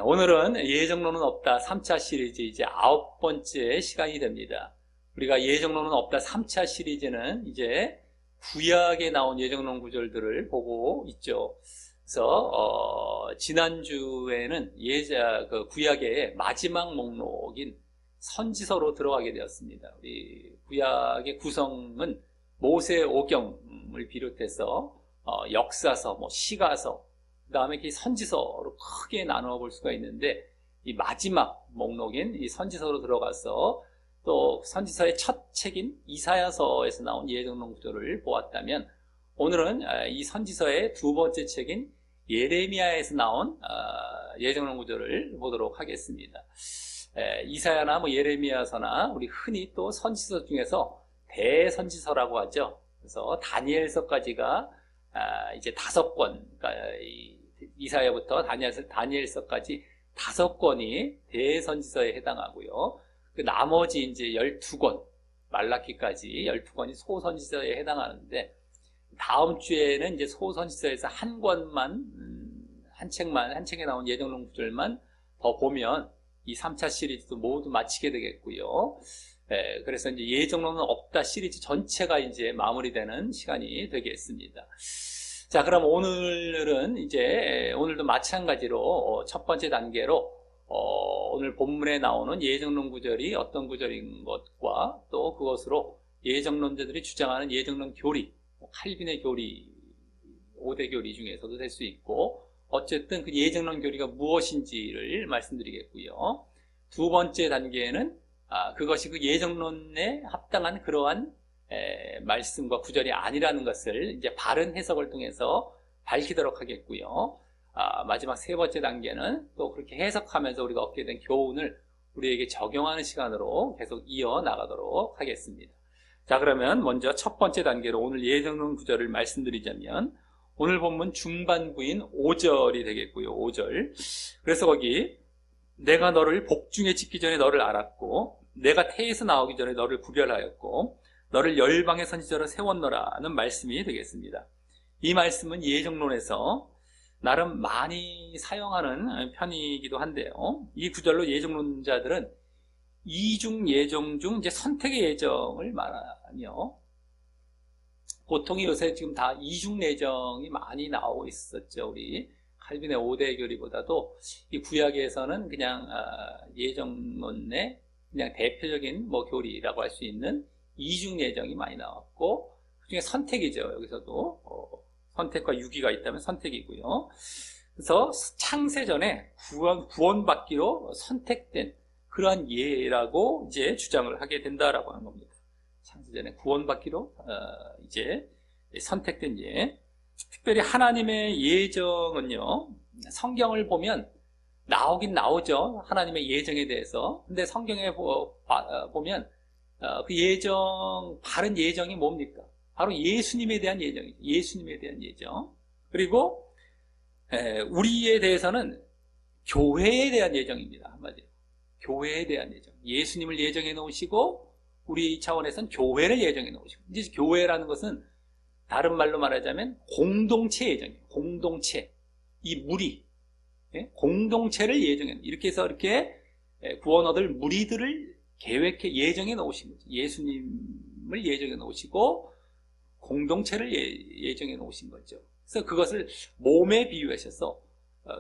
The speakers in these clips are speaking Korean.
오늘은 예정론은 없다 3차 시리즈 이제 9번째 시간이 됩니다. 우리가 예정론은 없다 3차 시리즈는 이제 구약에 나온 예정론 구절들을 보고 있죠. 그래서 지난주에는 구약의 마지막 목록인 선지서로 들어가게 되었습니다. 우리 구약의 구성은 모세오경을 비롯해서 역사서, 시가서, 그 다음에 선지서로 크게 나누어 볼 수가 있는데, 이 마지막 목록인 이 선지서로 들어가서 또 선지서의 첫 책인 이사야서에서 나온 예정론 구절을 보았다면, 오늘은 이 선지서의 두 번째 책인 예레미야에서 나온 예정론 구절을 보도록 하겠습니다. 이사야나 예레미야서나 우리 흔히 또 선지서 중에서 대선지서라고 하죠. 그래서 다니엘서까지가 이제 5권, 그러니까 이사야부터 다니엘서까지 5권이 대선지서에 해당하고요. 그 나머지 이제 12권, 말라키까지 12권이 소선지서에 해당하는데, 다음 주에는 이제 소선지서에서 한 권만, 한 책에 나온 예정론 구절만 더 보면 이 3차 시리즈도 모두 마치게 되겠고요. 그래서 이제 예정론은 없다 시리즈 전체가 이제 마무리되는 시간이 되겠습니다. 자, 그럼 오늘도 마찬가지로 첫 번째 단계로 오늘 본문에 나오는 예정론 구절이 어떤 구절인 것과 또 그것으로 예정론자들이 주장하는 예정론 교리, 칼빈의 교리, 5대 교리 중에서도 될 수 있고, 어쨌든 그 예정론 교리가 무엇인지를 말씀드리겠고요. 두 번째 단계에는 그것이 그 예정론에 합당한 그러한 말씀과 구절이 아니라는 것을 이제 바른 해석을 통해서 밝히도록 하겠고요. 마지막 세 번째 단계는 또 그렇게 해석하면서 우리가 얻게 된 교훈을 우리에게 적용하는 시간으로 계속 이어나가도록 하겠습니다. 자, 그러면 먼저 첫 번째 단계로 오늘 예정론 구절을 말씀드리자면, 오늘 본문 중반부인 5절이 되겠고요. 5절. 그래서 거기 내가 너를 복중에 짓기 전에 너를 알았고, 내가 태에서 나오기 전에 너를 구별하였고, 너를 열방의 선지자로 세웠노라는 말씀이 되겠습니다. 이 말씀은 예정론에서 나름 많이 사용하는 편이기도 한데요. 이 구절로 예정론자들은 이중 예정 중 이제 선택의 예정을 말하며, 보통 요새 지금 다 이중 예정이 많이 나오고 있었죠. 우리 칼빈의 5대 교리보다도 이 구약에서는 그냥 예정론의 그냥 대표적인 교리라고 할 수 있는 이중 예정이 많이 나왔고, 그중에 선택이죠. 여기서도 선택과 유기가 있다면 선택이고요. 그래서 창세전에 구원받기로 선택된 그러한 예라고 이제 주장을 하게 된다라고 하는 겁니다. 창세전에 구원받기로 이제 선택된 예. 특별히 하나님의 예정은요, 성경을 보면 나오긴 나오죠. 하나님의 예정에 대해서. 근데 성경에 보면 그 예정, 바른 예정이 뭡니까? 바로 예수님에 대한 예정이죠. 예수님에 대한 예정. 그리고 우리에 대해서는 교회에 대한 예정입니다. 한마디로. 교회에 대한 예정. 예수님을 예정해 놓으시고 우리 차원에서는 교회를 예정해 놓으시고, 이제 교회라는 것은 다른 말로 말하자면 공동체 예정이에요. 공동체. 이 무리. 공동체를 예정해, 이렇게 해서 이렇게 구원 얻을 무리들을 계획해 예정해 놓으신 거죠. 예수님을 예정해 놓으시고 공동체를 예정해 놓으신 거죠. 그래서 그것을 몸에 비유하셔서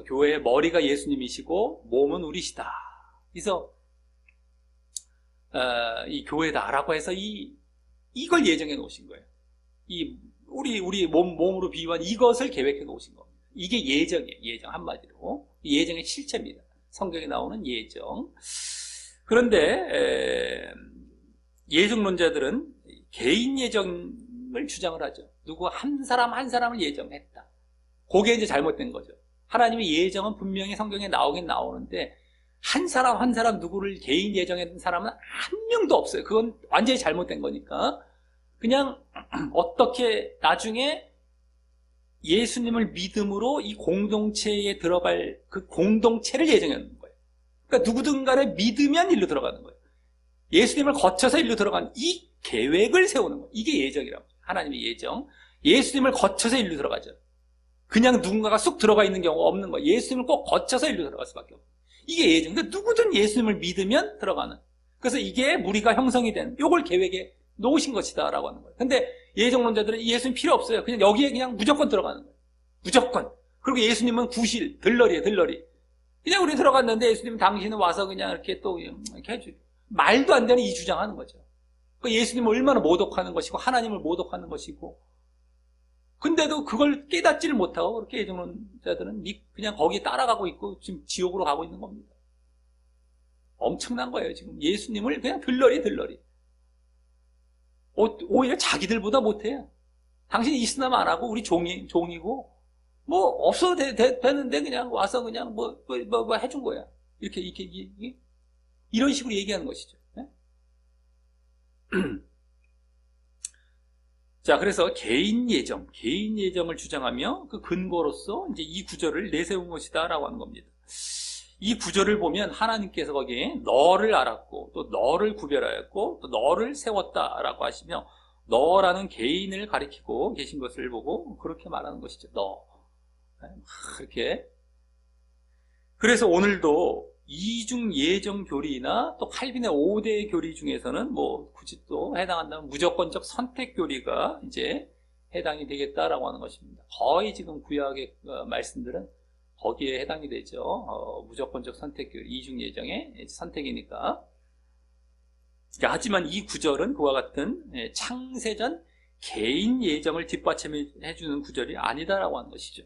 교회의 머리가 예수님이시고 몸은 우리시다. 그래서 이 교회다라고 해서 이걸 예정해 놓으신 거예요. 우리 몸으로 비유한 이것을 계획해 놓으신 겁니다. 이게 예정이에요. 예정, 한마디로. 예정의 실체입니다. 성경에 나오는 예정. 그런데 예정론자들은 개인 예정을 주장을 하죠. 누구 한 사람을 예정했다. 그게 이제 잘못된 거죠. 하나님의 예정은 분명히 성경에 나오긴 나오는데, 한 사람 누구를 개인 예정했던 사람은 한 명도 없어요. 그건 완전히 잘못된 거니까. 그냥 어떻게 나중에 예수님을 믿음으로 이 공동체에 들어갈 그 공동체를 예정하는 거예요. 그러니까 누구든 간에 믿으면 일로 들어가는 거예요. 예수님을 거쳐서 일로 들어가는 이 계획을 세우는 거예요. 이게 예정이라고. 하나님의 예정. 예수님을 거쳐서 일로 들어가죠. 그냥 누군가가 쑥 들어가 있는 경우가 없는 거예요. 예수님을 꼭 거쳐서 일로 들어갈 수밖에 없어요. 이게 예정. 그러니까 누구든 예수님을 믿으면 들어가는. 그래서 이게 무리가 형성이 된 요걸 계획에 놓으신 것이다라고 하는 거예요. 근데 예정론자들은 예수님 필요 없어요. 그냥 여기에 그냥 무조건 들어가는 거예요. 무조건. 그리고 예수님은 구실, 들러리예요, 들러리. 그냥 우리 들어갔는데 예수님 당신은 와서 그냥 이렇게 또 이렇게 해주. 말도 안 되는 이 주장하는 거죠. 그러니까 예수님을 얼마나 모독하는 것이고 하나님을 모독하는 것이고. 근데도 그걸 깨닫지를 못하고 그렇게 예정론자들은 그냥 거기에 따라가고 있고 지금 지옥으로 가고 있는 겁니다. 엄청난 거예요. 지금 예수님을 그냥 들러리. 오히려 자기들보다 못해요. 당신이 있으면 안 하고 우리 종이고 뭐 없어도 되는데 그냥 와서 그냥 뭐 해준 거야. 이렇게 이런 식으로 얘기하는 것이죠. 네? 자, 그래서 개인 예정을 주장하며 그 근거로서 이제 이 구절을 내세운 것이다라고 하는 겁니다. 이 구절을 보면 하나님께서 거기에 너를 알았고 또 너를 구별하였고 또 너를 세웠다라고 하시며 너라는 개인을 가리키고 계신 것을 보고 그렇게 말하는 것이죠. 너. 이렇게. 그래서 오늘도 이중 예정 교리나 또 칼빈의 5대 교리 중에서는 뭐 굳이 또 해당한다면 무조건적 선택 교리가 이제 해당이 되겠다라고 하는 것입니다. 거의 지금 구약의 말씀들은 거기에 해당이 되죠. 무조건적 선택 교리, 이중 예정의 선택이니까. 하지만 이 구절은 그와 같은 창세전 개인 예정을 뒷받침해주는 구절이 아니다라고 하는 것이죠.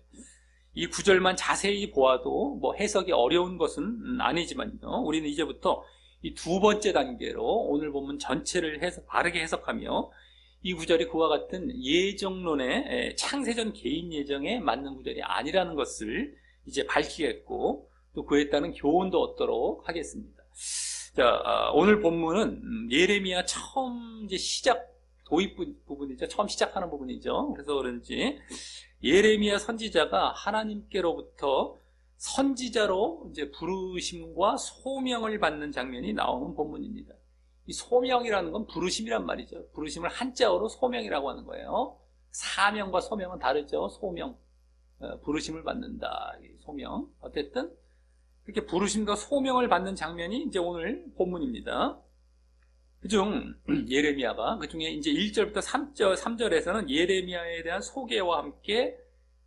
이 구절만 자세히 보아도 뭐 해석이 어려운 것은 아니지만요. 우리는 이제부터 이 두 번째 단계로 오늘 본문 전체를 바르게 해석하며 이 구절이 그와 같은 예정론의 창세전 개인 예정에 맞는 구절이 아니라는 것을 이제 밝히겠고 또 그에 따른 교훈도 얻도록 하겠습니다. 자, 오늘 본문은 예레미야 처음 이제 도입 부분이죠. 처음 시작하는 부분이죠. 그래서 그런지 예레미야 선지자가 하나님께로부터 선지자로 이제 부르심과 소명을 받는 장면이 나오는 본문입니다. 이 소명이라는 건 부르심이란 말이죠. 부르심을 한자어로 소명이라고 하는 거예요. 사명과 소명은 다르죠. 소명, 부르심을 받는다. 소명. 어쨌든 그렇게 부르심과 소명을 받는 장면이 이제 오늘 본문입니다. 그중 예레미야가 그중에 이제 1절부터 3절에서는 예레미야에 대한 소개와 함께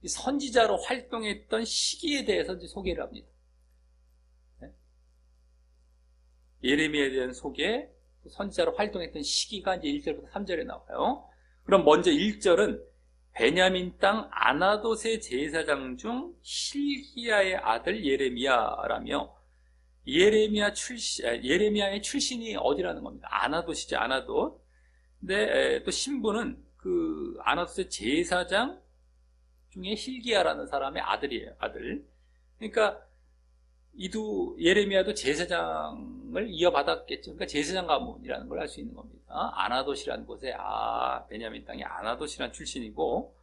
선지자로 활동했던 시기에 대해서 이제 소개를 합니다. 예레미야에 대한 소개, 선지자로 활동했던 시기가 이제 1절부터 3절에 나와요. 그럼 먼저 1절은 베냐민 땅 아나돗의 제사장 중 hil기야의 아들 예레미야라며 예레미야의 출신이 어디라는 겁니다. 아나돗이죠, 아나돗. 근데 또 신부는 그 아나돗의 제사장 중에 hil기야라는 사람의 아들이에요, 아들. 그러니까 예레미야도 제사장을 이어받았겠죠. 그러니까 제사장 가문이라는 걸 알 수 있는 겁니다. 아나돗이라는 곳에 베냐민 땅이 아나돗이라는 출신이고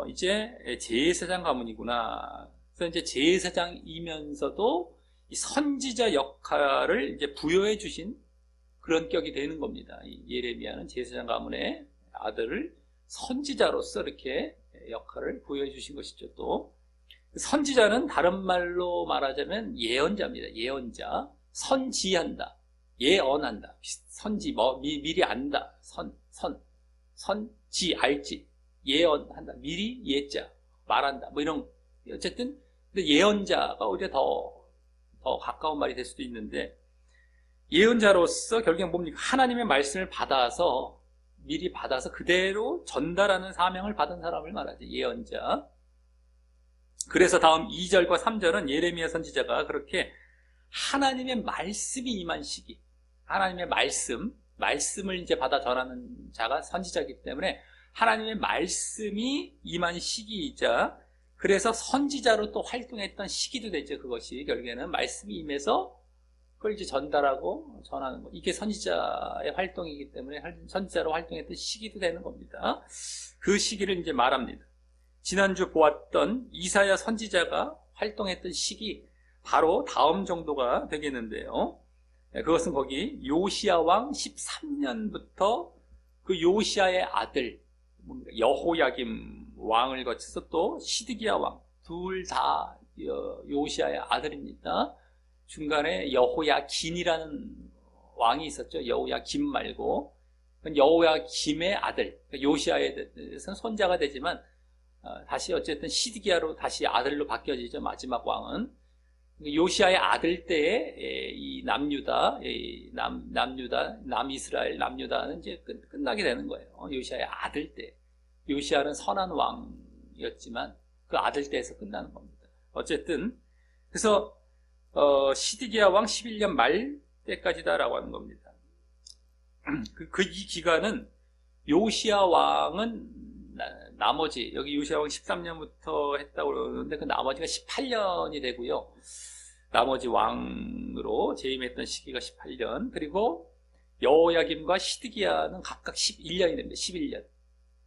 이제 제사장 가문이구나. 그래서 이제 제사장이면서도 이 선지자 역할을 이제 부여해 주신 그런 격이 되는 겁니다. 예레미야는 제사장 가문의 아들을 선지자로서 이렇게 역할을 부여해 주신 것이죠. 또 선지자는 다른 말로 말하자면 예언자입니다. 예언자. 선지한다. 예언한다. 선지, 미리 안다. 선지, 알지. 예언한다. 미리 예자. 말한다. 뭐 이런, 어쨌든, 근데 예언자가 오히려 더 가까운 말이 될 수도 있는데, 예언자로서 결국엔 뭡니까? 하나님의 말씀을 미리 받아서 그대로 전달하는 사명을 받은 사람을 말하죠. 예언자. 그래서 다음 2절과 3절은 예레미야 선지자가 그렇게 하나님의 말씀이 임한 시기, 하나님의 말씀을 이제 받아 전하는 자가 선지자이기 때문에 하나님의 말씀이 임한 시기이자 그래서 선지자로 또 활동했던 시기도 되죠. 그것이 결국에는 말씀이 임해서 그걸 이제 전달하고 전하는 거. 이게 선지자의 활동이기 때문에 선지자로 활동했던 시기도 되는 겁니다. 그 시기를 이제 말합니다. 지난주 보았던 이사야 선지자가 활동했던 시기 바로 다음 정도가 되겠는데요. 그것은 거기 요시야 왕 13년부터 그 요시야의 아들 여호야김 왕을 거쳐서 또 시드기야 왕, 둘 다 요시야의 아들입니다. 중간에 여호야긴이라는 왕이 있었죠. 여호야김 말고 여호야김의 아들, 요시야에 대해서는 손자가 되지만 다시 어쨌든 시드기야로 다시 아들로 바뀌어지죠. 마지막 왕은 요시야의 아들 때에 이 남유다, 남이스라엘, 남유다는 이제 끝나게 되는 거예요. 요시야의 아들 때. 요시야는 선한 왕이었지만 그 아들 때에서 끝나는 겁니다. 어쨌든 그래서 시드기야 왕 11년 말 때까지다라고 하는 겁니다. 이 기간은 요시야 왕은 나머지 여기 요시야 왕 13년부터 했다고 그러는데 그 나머지가 18년이 되고요. 나머지 왕으로 재임했던 시기가 18년, 그리고 여호야김과 시드기야는 각각 11년이 됩니다. 11년.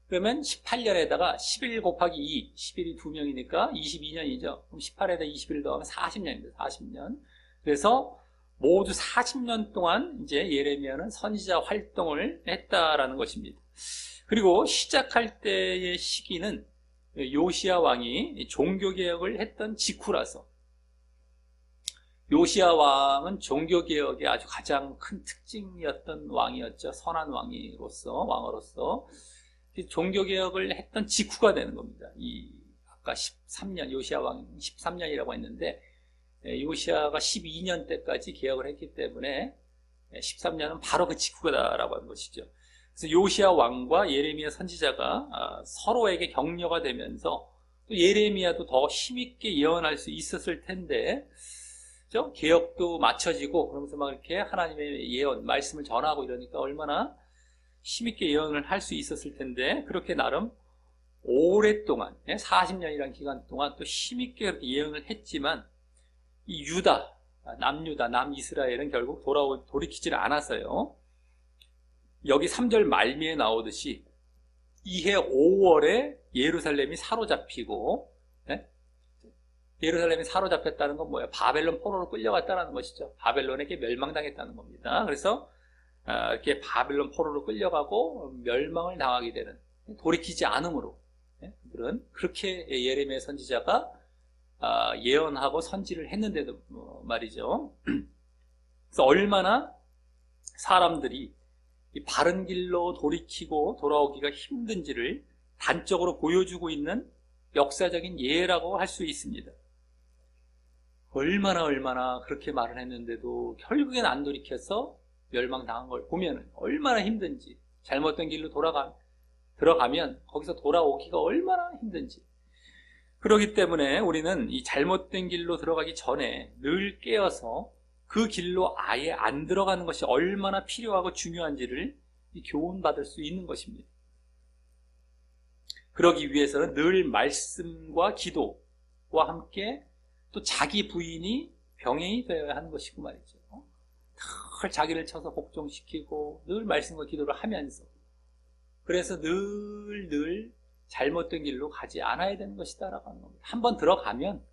그러면 18년에다가 11 곱하기 2, 11이 2명이니까 22년이죠. 그럼 18에다 21 더하면 40년입니다. 40년. 그래서 모두 40년 동안 이제 예레미야는 선지자 활동을 했다라는 것입니다. 그리고 시작할 때의 시기는 요시야 왕이 종교개혁을 했던 직후라서, 요시야 왕은 종교개혁의 아주 가장 큰 특징이었던 왕이었죠. 선한 왕으로서 종교개혁을 했던 직후가 되는 겁니다. 아까 13년, 요시야 왕 13년이라고 했는데 요시야가 12년 때까지 개혁을 했기 때문에 13년은 바로 그 직후다라고 하는 것이죠. 그래서 요시야 왕과 예레미야 선지자가 서로에게 격려가 되면서 또 예레미야도 더 힘있게 예언할 수 있었을 텐데, 그렇죠? 개혁도 맞춰지고 그러면서 막 이렇게 하나님의 예언, 말씀을 전하고 이러니까 얼마나 힘있게 예언을 할 수 있었을 텐데, 그렇게 나름 오랫동안 40년이라는 기간 동안 또 힘있게 그렇게 예언을 했지만 이 남유다, 남이스라엘은 결국 돌이키지를 않았어요. 여기 3절 말미에 나오듯이 이해 5월에 예루살렘이 사로잡히고, 예루살렘이 사로잡혔다는 건 뭐예요? 바벨론 포로로 끌려갔다는 것이죠. 바벨론에게 멸망당했다는 겁니다. 그래서 이렇게 바벨론 포로로 끌려가고 멸망을 당하게 되는, 돌이키지 않음으로 그렇게 예레미야 선지자가 예언하고 선지를 했는데도 말이죠. 그래서 얼마나 사람들이 이 바른 길로 돌이키고 돌아오기가 힘든지를 단적으로 보여주고 있는 역사적인 예라고 할 수 있습니다. 얼마나 그렇게 말을 했는데도 결국엔 안 돌이켜서 멸망당한 걸 보면 얼마나 힘든지, 잘못된 길로 들어가면 거기서 돌아오기가 얼마나 힘든지. 그렇기 때문에 우리는 이 잘못된 길로 들어가기 전에 늘 깨어서 그 길로 아예 안 들어가는 것이 얼마나 필요하고 중요한지를 교훈받을 수 있는 것입니다. 그러기 위해서는 늘 말씀과 기도와 함께 또 자기 부인이 병행이 되어야 하는 것이고 말이죠. 늘 자기를 쳐서 복종시키고 늘 말씀과 기도를 하면서, 그래서 늘 잘못된 길로 가지 않아야 되는 것이다라고 하는 겁니다. 한번 들어가면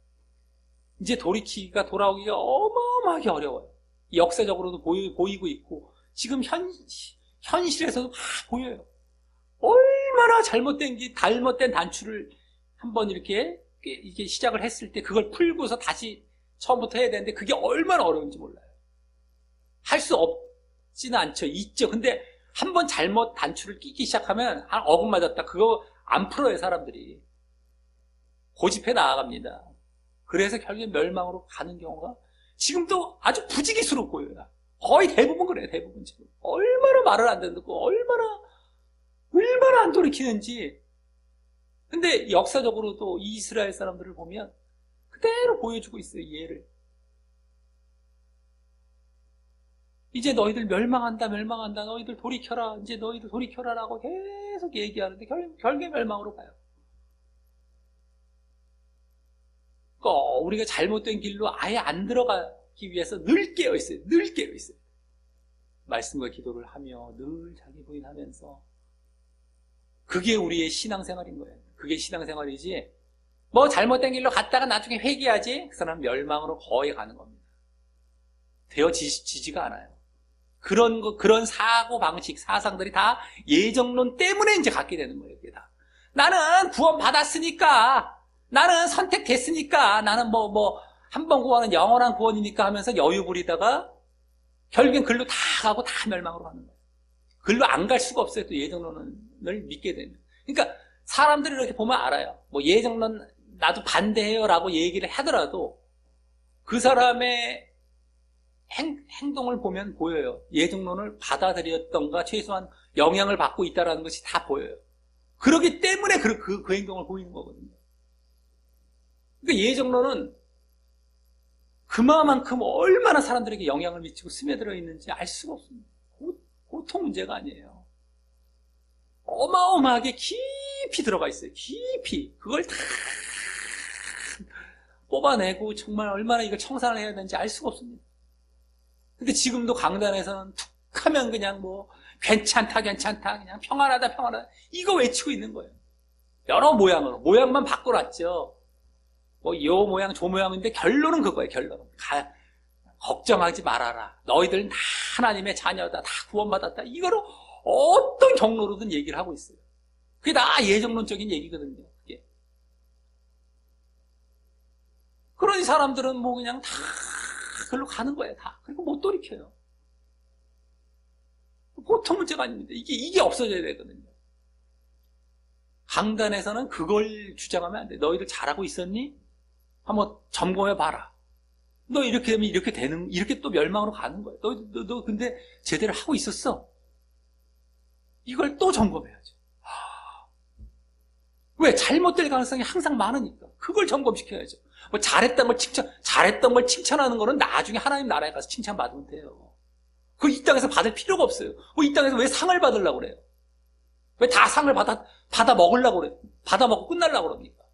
이제 돌아오기가 어마어마하게 어려워요. 역사적으로도 보이고 있고 지금 현실에서도 막 보여요. 얼마나 잘못된 단추를 한번 이렇게 시작을 했을 때 그걸 풀고서 다시 처음부터 해야 되는데 그게 얼마나 어려운지 몰라요. 할 수 없지는 않죠. 있죠. 근데 한번 잘못 단추를 끼기 시작하면 한 어긋 맞았다. 그거 안 풀어요, 사람들이. 고집해 나아갑니다. 그래서 결국에 멸망으로 가는 경우가 지금도 아주 부지기수롭고요. 거의 대부분 그래요, 대부분 지금. 얼마나 말을 안 듣고, 얼마나 안 돌이키는지. 근데 역사적으로도 이스라엘 사람들을 보면 그대로 보여주고 있어요, 이해를. 이제 너희들 멸망한다, 너희들 돌이켜라, 이제 너희들 돌이켜라라고 계속 얘기하는데 결국에 멸망으로 가요. 그러니까 우리가 잘못된 길로 아예 안 들어가기 위해서 늘 깨어있어요. 말씀과 기도를 하며 늘 자기 부인하면서. 그게 우리의 신앙생활인 거예요. 그게 신앙생활이지, 뭐 잘못된 길로 갔다가 나중에 회개하지, 그 사람은 멸망으로 거의 가는 겁니다. 되어지지가 않아요. 그런 사고 방식, 사상들이 다 예정론 때문에 이제 갖게 되는 거예요, 이게 다. 나는 구원 받았으니까, 나는 선택됐으니까, 나는 한 번 구원은 영원한 구원이니까 하면서 여유 부리다가 결국엔 글로 다 가고 다 멸망으로 가는 거예요. 글로 안 갈 수가 없어요. 또 예정론을 믿게 되면. 그러니까 사람들이 이렇게 보면 알아요. 예정론 나도 반대해요 라고 얘기를 하더라도 그 사람의 행동을 보면 보여요. 예정론을 받아들였던가 최소한 영향을 받고 있다는 것이 다 보여요. 그렇기 때문에 그 행동을 보이는 거거든요. 그러니까 예정론은 그만큼 얼마나 사람들에게 영향을 미치고 스며들어 있는지 알 수가 없습니다. 보통 문제가 아니에요. 어마어마하게 깊이 들어가 있어요. 깊이. 그걸 다 뽑아내고 정말 얼마나 이걸 청산을 해야 되는지 알 수가 없습니다. 근데 지금도 강단에서는 툭 하면 그냥 괜찮다, 그냥 평안하다, 이거 외치고 있는 거예요. 여러 모양으로. 모양만 바꿔놨죠. 요 모양, 저 모양인데 결론은 그거예요, 결론은. 걱정하지 말아라. 너희들 다 하나님의 자녀다. 다 구원받았다. 이거로 어떤 경로로든 얘기를 하고 있어요. 그게 다 예정론적인 얘기거든요, 그게. 그러니 사람들은 그냥 다 그걸로 가는 거예요, 다. 그리고 못 돌이켜요. 보통 문제가 아닙니다. 이게 없어져야 되거든요. 강단에서는 그걸 주장하면 안 돼. 너희들 잘하고 있었니? 한번 점검해 봐라. 너 이렇게 되면 이렇게 또 멸망으로 가는 거야. 너 근데 제대로 하고 있었어? 이걸 또 점검해야죠. 왜? 잘못될 가능성이 항상 많으니까. 그걸 점검시켜야죠. 잘했던 걸 칭찬하는 거는 나중에 하나님 나라에 가서 칭찬받으면 돼요. 이 땅에서 받을 필요가 없어요. 이 땅에서 왜 상을 받으려고 그래요? 왜 다 상을 받아 먹으려고 그래요? 받아 먹고 끝나려고 그럽니까?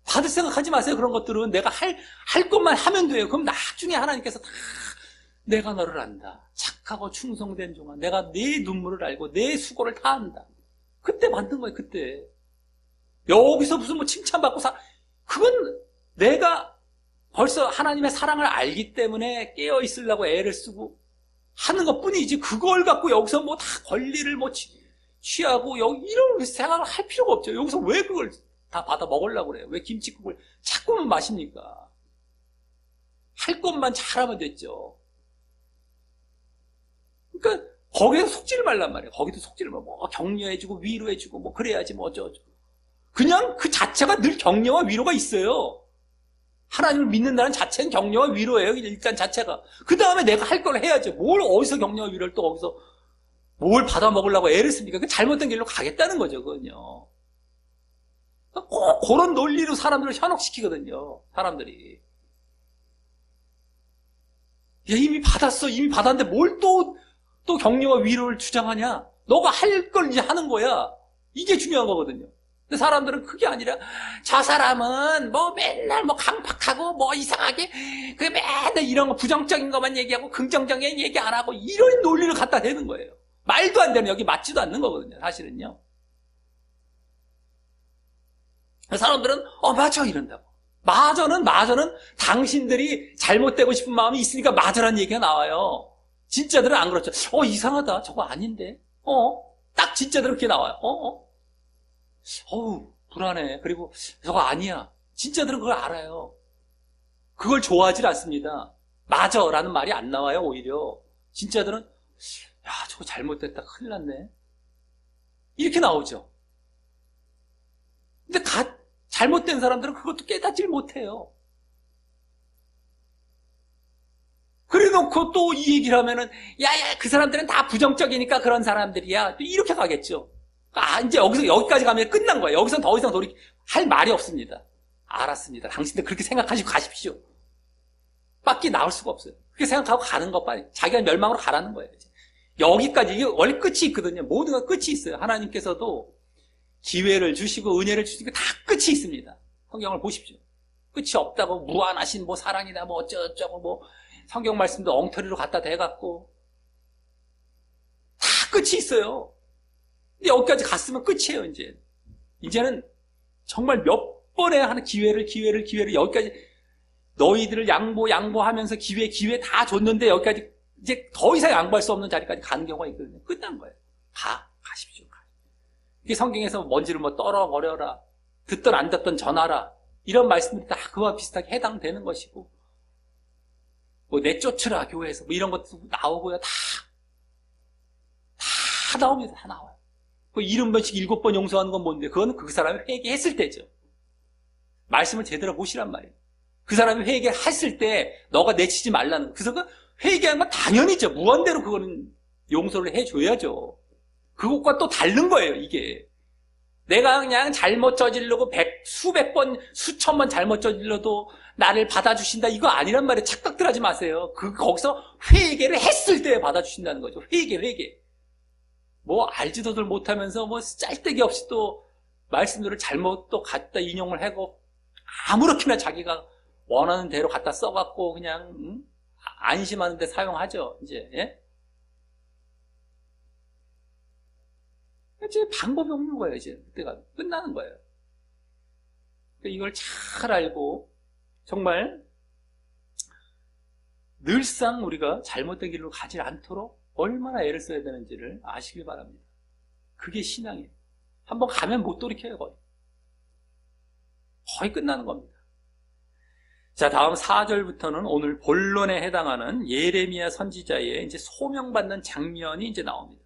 받을 생각하지 마세요. 그런 것들은 내가 할 것만 하면 돼요. 그럼 나중에 하나님께서 다 내가 너를 안다. 착하고 충성된 종아. 내가 네 눈물을 알고 내 수고를 다 안다. 그때 만든 거예요. 그때. 여기서 무슨 칭찬받고 그건 내가 벌써 하나님의 사랑을 알기 때문에 깨어 있으려고 애를 쓰고 하는 것 뿐이지 그걸 갖고 여기서 다 권리를 취하고 이런 생각을 할 필요가 없죠. 여기서 왜 그걸 다 받아 먹으려고 그래요? 왜 김치국을 자꾸만 마십니까? 할 것만 잘하면 됐죠. 그러니까 거기에서 속지를 말란 말이에요. 거기도 속지를 격려해주고 위로해주고 그래야지 어쩌고. 그냥 그 자체가 늘 격려와 위로가 있어요. 하나님을 믿는다는 자체는 격려와 위로예요. 일단 자체가. 그 다음에 내가 할 걸 해야죠. 뭘 어디서 격려와 위로를 또 거기서 뭘 받아 먹으려고 애를 씁니까? 그 잘못된 길로 가겠다는 거죠. 그건요. 꼭 그런 논리로 사람들을 현혹시키거든요. 사람들이. 야, 이미 받았어. 이미 받았는데 뭘 또 격려와 위로를 주장하냐? 너가 할 걸 이제 하는 거야. 이게 중요한 거거든요. 근데 사람들은 그게 아니라 저 사람은 맨날 강팍하고 이상하게 맨날 이런 거 부정적인 것만 얘기하고 긍정적인 얘기 안 하고 이런 논리를 갖다 대는 거예요. 말도 안 되는 여기 맞지도 않는 거거든요. 사실은요. 사람들은 맞아 이런다고. 맞아는 당신들이 잘못되고 싶은 마음이 있으니까 맞으라는 얘기가 나와요. 진짜들은 안 그렇죠. 이상하다. 저거 아닌데. 딱 진짜들은 그렇게 나와요. 불안해. 그리고 저거 아니야. 진짜들은 그걸 알아요. 그걸 좋아하지 않습니다. 맞아 라는 말이 안 나와요. 오히려 진짜들은 야 저거 잘못됐다. 큰일 났네. 이렇게 나오죠. 근데 잘못된 사람들은 그것도 깨닫질 못해요. 그래 놓고 또 이 얘기를 하면은 야야 그 사람들은 다 부정적이니까 그런 사람들이야. 또 이렇게 가겠죠. 이제 여기까지 가면 끝난 거예요. 여기서 더 이상 할 말이 없습니다. 알았습니다. 당신들 그렇게 생각하시고 가십시오. 밖에 나올 수가 없어요. 그렇게 생각하고 가는 것뿐이 자기가 멸망으로 가라는 거예요. 여기까지. 이게 원래 끝이 있거든요. 모든 건 끝이 있어요. 하나님께서도 기회를 주시고 은혜를 주시고 다 끝이 있습니다. 성경을 보십시오. 끝이 없다고 무한하신 사랑이다 어쩌고 성경 말씀도 엉터리로 갖다 대갖고 다 끝이 있어요. 근데 여기까지 갔으면 끝이에요. 이제는 정말 몇 번에 하는 기회를 여기까지 너희들을 양보하면서 기회 다 줬는데 여기까지 이제 더 이상 양보할 수 없는 자리까지 가는 경우가 있거든요. 끝난 거예요. 가십시오. 이 성경에서 먼지를 뭐 떨어버려라, 듣던 안 듣던 전하라, 이런 말씀들이 다 그와 비슷하게 해당되는 것이고, 뭐 내쫓으라 교회에서 뭐 이런 것도 나오고요. 다 나옵니다. 다 나와요. 그 70번씩 7번 용서하는 건 뭔데? 그거는 그 사람이 회개했을 때죠. 말씀을 제대로 보시란 말이에요. 그 사람이 회개했을 때 너가 내치지 말라는, 그래서 그 회개한 건 당연히죠. 무한대로 그거는 용서를 해줘야죠. 그것과 또 다른 거예요, 이게. 내가 그냥 잘못 저지르고 수백 번, 수천 번 잘못 저질러도 나를 받아주신다, 이거 아니란 말이에요. 착각들 하지 마세요. 거기서 회개를 했을 때 받아주신다는 거죠. 회개. 뭐 알지도들 못하면서 뭐 짤데기 없이 또 말씀들을 잘못 또 갖다 인용을 하고 아무렇게나 자기가 원하는 대로 갖다 써갖고 그냥 안심하는데 사용하죠. 이제 방법이 없는 거예요. 이제 그때가 끝나는 거예요. 이걸 잘 알고 정말 늘상 우리가 잘못된 길로 가지 않도록 얼마나 애를 써야 되는지를 아시길 바랍니다. 그게 신앙이에요. 한번 가면 못 돌이켜요. 거의 끝나는 겁니다. 자, 다음 4절부터는 오늘 본론에 해당하는 예레미야 선지자의 이제 소명받는 장면이 이제 나옵니다.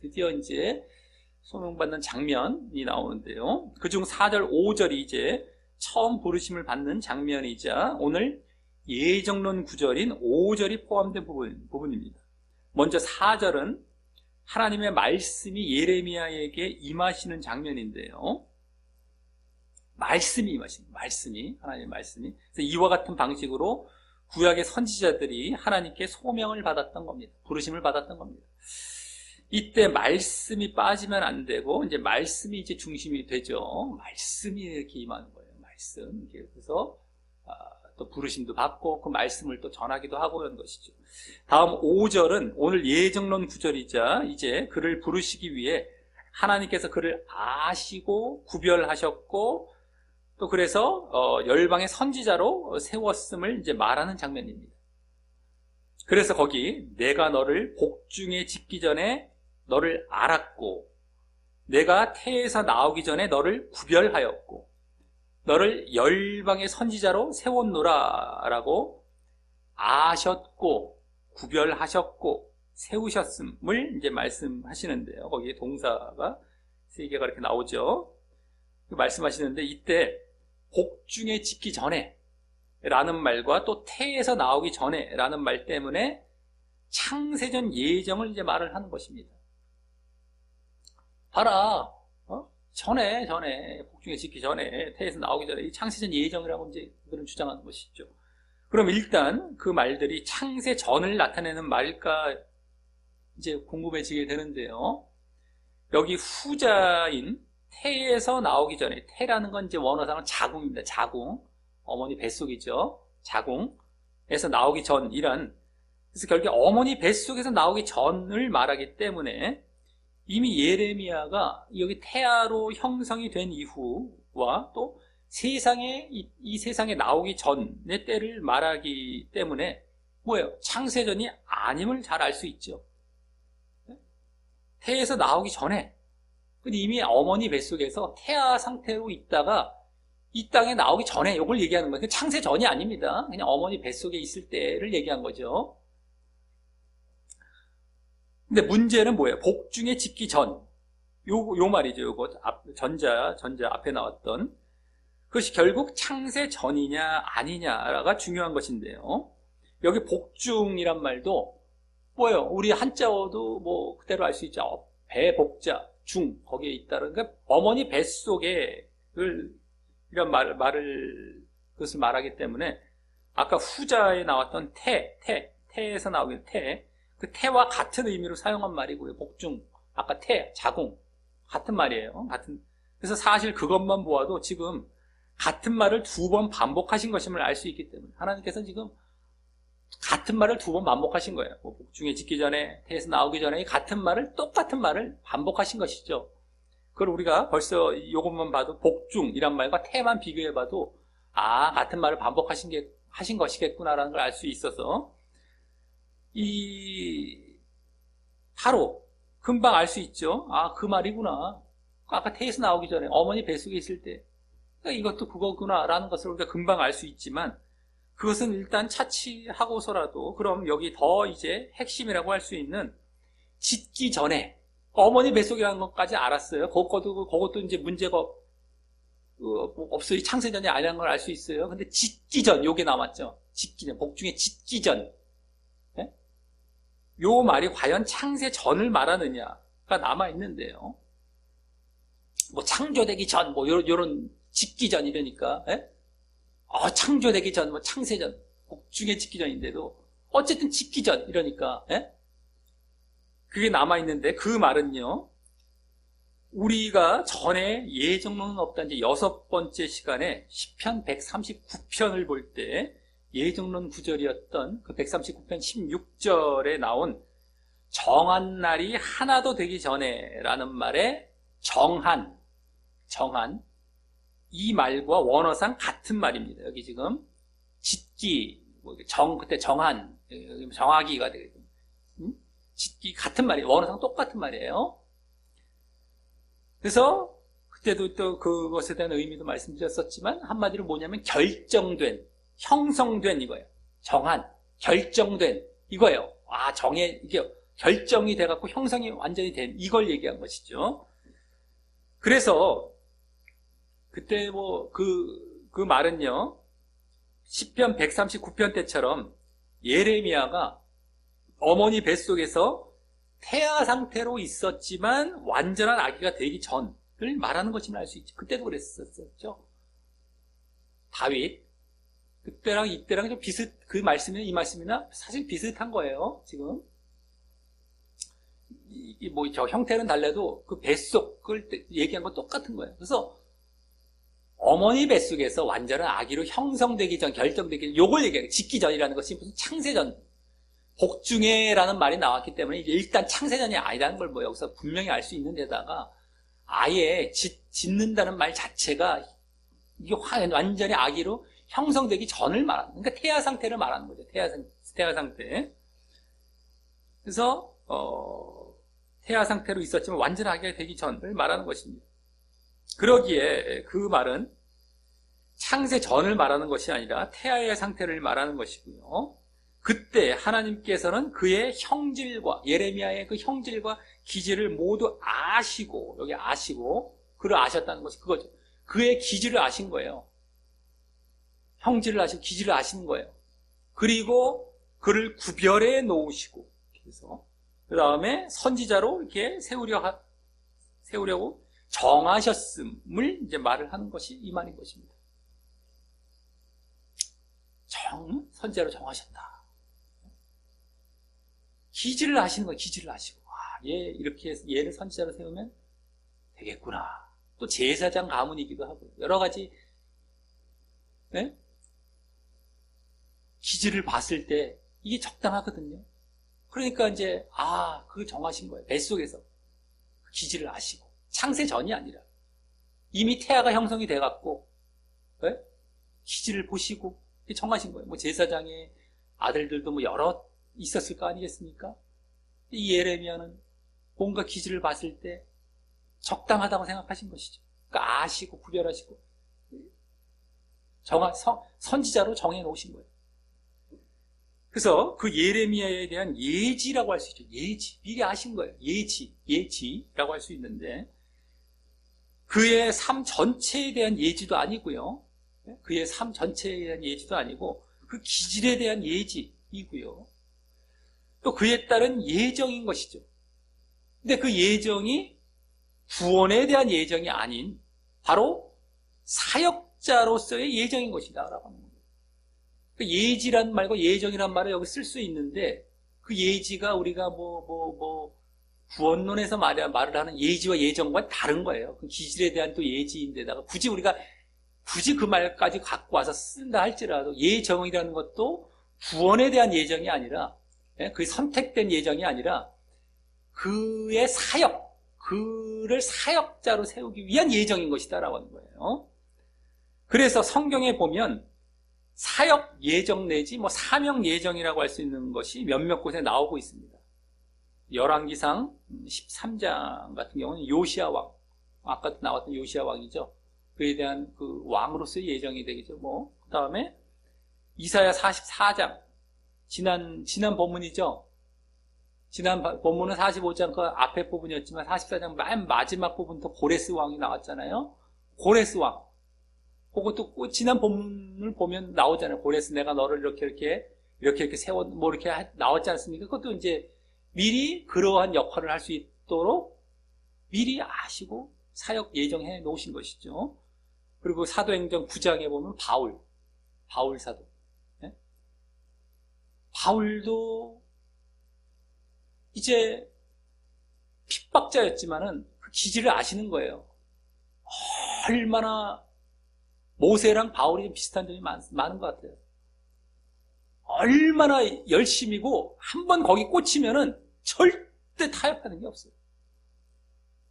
드디어 이제 소명받는 장면이 나오는데요. 그중 4절, 5절이 이제 처음 부르심을 받는 장면이자 오늘 예정론 구절인 5절이 포함된 부분입니다. 먼저 4절은 하나님의 말씀이 예레미야에게 임하시는 장면인데요. 말씀이 하나님의 말씀이. 그래서 이와 같은 방식으로 구약의 선지자들이 하나님께 소명을 받았던 겁니다. 부르심을 받았던 겁니다. 이때 말씀이 빠지면 안 되고, 이제 말씀이 이제 중심이 되죠. 말씀이 이렇게 임하는 거예요. 말씀. 그래서 또 부르심도 받고 그 말씀을 또 전하기도 하고 이런 것이죠. 다음 5절은 오늘 예정론 구절이자 이제 그를 부르시기 위해 하나님께서 그를 아시고 구별하셨고 또 그래서 열방의 선지자로 세웠음을 이제 말하는 장면입니다. 그래서 거기 내가 너를 복중에 짓기 전에 너를 알았고 내가 태에서 나오기 전에 너를 구별하였고 너를 열방의 선지자로 세웠노라 라고 아셨고 구별하셨고 세우셨음을 이제 말씀하시는데요. 거기에 동사가 3개가 이렇게 나오죠. 말씀하시는데 이때 복중에 짓기 전에 라는 말과 또 태에서 나오기 전에 라는 말 때문에 창세전 예정을 이제 말을 하는 것입니다. 봐라, 전에 복중에 짓기 전에 태에서 나오기 전에 이 창세전 예정이라고 이제 그들은 주장하는 것이죠. 그럼 일단 그 말들이 창세전을 나타내는 말일까 이제 궁금해지게 되는데요. 여기 후자인 태에서 나오기 전에, 태라는 건 이제 원어상은 자궁입니다. 자궁, 어머니 뱃속이죠. 자궁에서 나오기 전이란, 그래서 결국 어머니 뱃속에서 나오기 전을 말하기 때문에 이미 예레미야가 여기 태아로 형성이 된 이후와 또 세상에 이 세상에 나오기 전의 때를 말하기 때문에 뭐예요? 창세전이 아님을 잘 알 수 있죠. 태에서 나오기 전에, 근데 이미 어머니 뱃속에서 태아 상태로 있다가 이 땅에 나오기 전에 이걸 얘기하는 거예요. 창세전이 아닙니다. 그냥 어머니 뱃속에 있을 때를 얘기한 거죠. 근데 문제는 뭐예요? 복중에 짓기 전. 요 말이죠. 요거 전자 앞에 나왔던 그것이 결국 창세전이냐 아니냐가 중요한 것인데요. 여기 복중이란 말도 뭐예요? 우리 한자어도 뭐 그대로 알 수 있죠. 배복자, 중 거기에 있다는 게 어머니 뱃속에 이런 말을 그것을 말하기 때문에 아까 후자에 나왔던 태에서 나오는 그 태와 같은 의미로 사용한 말이고요. 복중, 아까 태, 자궁 같은 말이에요. 그래서 사실 그것만 보아도 지금 같은 말을 2번 반복하신 것임을 알 수 있기 때문에 하나님께서는 지금 같은 말을 2번 반복하신 거예요. 복중에 짓기 전에, 태에서 나오기 전에 똑같은 말을 반복하신 것이죠. 그걸 우리가 벌써 이것만 봐도 복중이란 말과 태만 비교해봐도 같은 말을 하신 것이겠구나라는 걸 알 수 있어서 바로 금방 알 수 있죠. 그 말이구나. 아까 태에서 나오기 전에 어머니 뱃속에 있을 때 그러니까 이것도 그거구나라는 것을 우리가 금방 알 수 있지만 그것은 일단 차치하고서라도 그럼 여기 더 이제 핵심이라고 할 수 있는 짓기 전에 어머니 뱃속이라는 것까지 알았어요. 그것도 이제 문제가 없어요. 창세전이 아니라는 걸 알 수 있어요. 근데 짓기 전 요게 남았죠. 짓기 전 복중에 짓기 전. 네? 요 말이 과연 창세 전을 말하느냐가 남아 있는데요. 뭐 창조되기 전, 뭐 요런 짓기 전 이러니까, 예? 창조되기 전, 뭐 창세 전, 복중에 짓기 전인데도 어쨌든 짓기 전 이러니까, 예? 그게 남아 있는데 그 말은요. 우리가 전에 예정론은 없다 이제 6번째 시간에 시편 139편을 볼 때 예정론 구절이었던 그 139편 16절에 나온 정한 날이 하나도 되기 전에 라는 말에 정한 이 말과 원어상 같은 말입니다. 여기 지금 짓기 그때 정하기가 되거든요. 짓기 같은 말이에요. 원어상 똑같은 말이에요. 그래서 그때도 또 그것에 대한 의미도 말씀드렸었지만 한마디로 뭐냐면 결정된, 형성된 이거예요. 정한, 결정된 이거예요. 이게 결정이 돼갖고 형성이 완전히 된 이걸 얘기한 것이죠. 그래서 그때 그 말은요. 시편 139편 때처럼 예레미야가 어머니 뱃속에서 태아 상태로 있었지만 완전한 아기가 되기 전을 말하는 것임을 알 수 있죠. 그때도 그랬었죠. 다윗 그때랑 이때랑 좀 그 말씀이나 이 말씀이나 사실 비슷한 거예요. 지금 저 형태는 달라도 그 뱃속을 얘기한 건 똑같은 거예요. 그래서 어머니 뱃속에서 완전한 아기로 형성되기 전, 결정되기 전, 요걸 얘기해요. 짓기 전이라는 것이 무슨 창세전, 복중에라는 말이 나왔기 때문에 일단 창세전이 아니라는 걸 여기서 분명히 알 수 있는 데다가 아예 짓는다는 말 자체가 이게 완전히 아기로 형성되기 전을 말하는, 그러니까 태아 상태를 말하는 거죠. 태아 상태. 그래서 태아 상태로 있었지만 완전 아기가 되기 전을 말하는 것입니다. 그러기에 그 말은 창세 전을 말하는 것이 아니라 태아의 상태를 말하는 것이고요. 그때 하나님께서는 그의 형질과 예레미야의 그 형질과 기질을 모두 아시고, 여기 아시고 그를 아셨다는 것이 그거죠. 그의 기질을 아신 거예요. 형질을 아시고 기질을 아신 거예요. 그리고 그를 구별해 놓으시고, 그래서 그 다음에 선지자로 이렇게 세우려고 정하셨음을 이제 말을 하는 것이 이 말인 것입니다. 선지자로 정하셨다. 기질을 아시는 거예요. 기질을 아시고, 얘 이렇게 해서 얘를 선지자로 세우면 되겠구나. 또 제사장 가문이기도 하고 여러 가지, 네? 기질을 봤을 때 이게 적당하거든요. 그러니까 이제 그 정하신 거예요. 뱃속에서 그 기질을 아시고, 창세 전이 아니라 이미 태아가 형성이 돼갖고, 네? 기질을 보시고 정하신 거예요. 제사장의 아들들도 여러 있었을 거 아니겠습니까? 이 예레미야는 뭔가 기질을 봤을 때 적당하다고 생각하신 것이죠. 그러니까 아시고 구별하시고 선지자로 정해 놓으신 거예요. 그래서 그 예레미야에 대한 예지라고 할 수 있죠. 예지. 미리 아신 거예요. 예지라고 할 수 있는데 그의 삶 전체에 대한 예지도 아니고요. 그의 삶 전체에 대한 예지도 아니고 그 기질에 대한 예지이고요. 또 그에 따른 예정인 것이죠. 근데 그 예정이 구원에 대한 예정이 아닌 바로 사역자로서의 예정인 것이다 라고 하는 겁니다. 그 예지란 말과 예정이란 말을 여기 쓸 수 있는데 그 예지가 우리가 구원론에서 말을 하는 예지와 예정과는 다른 거예요. 그 기질에 대한 또 예지인데다가 굳이 그 말까지 갖고 와서 쓴다 할지라도 예정이라는 것도 구원에 대한 예정이 아니라, 그 선택된 예정이 아니라 그의 그를 사역자로 세우기 위한 예정인 것이다라고 하는 거예요. 그래서 성경에 보면 사역 예정 내지 사명 예정이라고 할 수 있는 것이 몇몇 곳에 나오고 있습니다. 열왕기상 13장 같은 경우는 요시야 왕, 아까 나왔던 요시야 왕이죠. 그에 대한 그 왕으로서의 예정이 되겠죠. 뭐, 그 다음에 이사야 44장. 지난 본문이죠. 지난 본문은 45장 그 앞에 부분이었지만 44장 맨 마지막 부분부터 고레스 왕이 나왔잖아요. 고레스 왕. 그것도 지난 본문을 보면 나오잖아요. 고레스 내가 너를 이렇게 세워, 뭐 이렇게 나왔지 않습니까? 그것도 이제 미리 그러한 역할을 할 수 있도록 미리 아시고 사역 예정해 놓으신 것이죠. 그리고 사도행전 9장에 보면 바울 사도. 네? 바울도 이제 핍박자였지만은 그 기질을 아시는 거예요. 얼마나 모세랑 바울이 좀 비슷한 점이 많은 것 같아요. 얼마나 열심이고 한 번 거기 꽂히면은 절대 타협하는 게 없어요.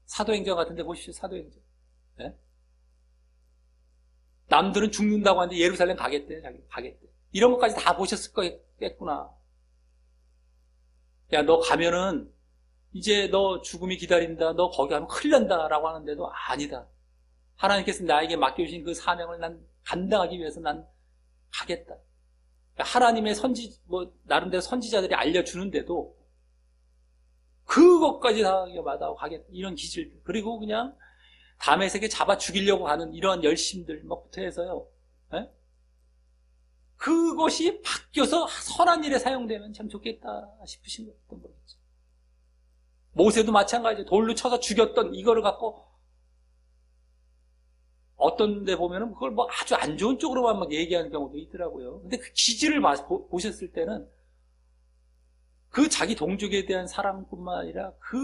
사도행전 같은 데 보십시오. 사도행전. 네? 남들은 죽는다고 하는데 예루살렘 가겠대. 자기 가겠대. 이런 것까지 다 보셨을 거겠구나. 야, 너 가면은 이제 너 죽음이 기다린다. 너 거기 가면 큰일 난다. 라고 하는데도 아니다. 하나님께서 나에게 맡겨주신 그 사명을 난 감당하기 위해서 난 가겠다. 하나님의 나름대로 선지자들이 알려주는데도 그것까지 다 마다하고 가겠다. 이런 기질. 그리고 그냥 다메섹에 잡아 죽이려고 하는 이러한 열심들, 뭐부터 해서요. 에? 그것이 바뀌어서 선한 일에 사용되면 참 좋겠다 싶으신 거였던 거겠죠. 모세도 마찬가지죠. 돌로 쳐서 죽였던 이거를 갖고 어떤 데 보면은 그걸 뭐 아주 안 좋은 쪽으로만 막 얘기하는 경우도 있더라고요. 근데 그 기질을 보셨을 때는 그 자기 동족에 대한 사랑뿐만 아니라 그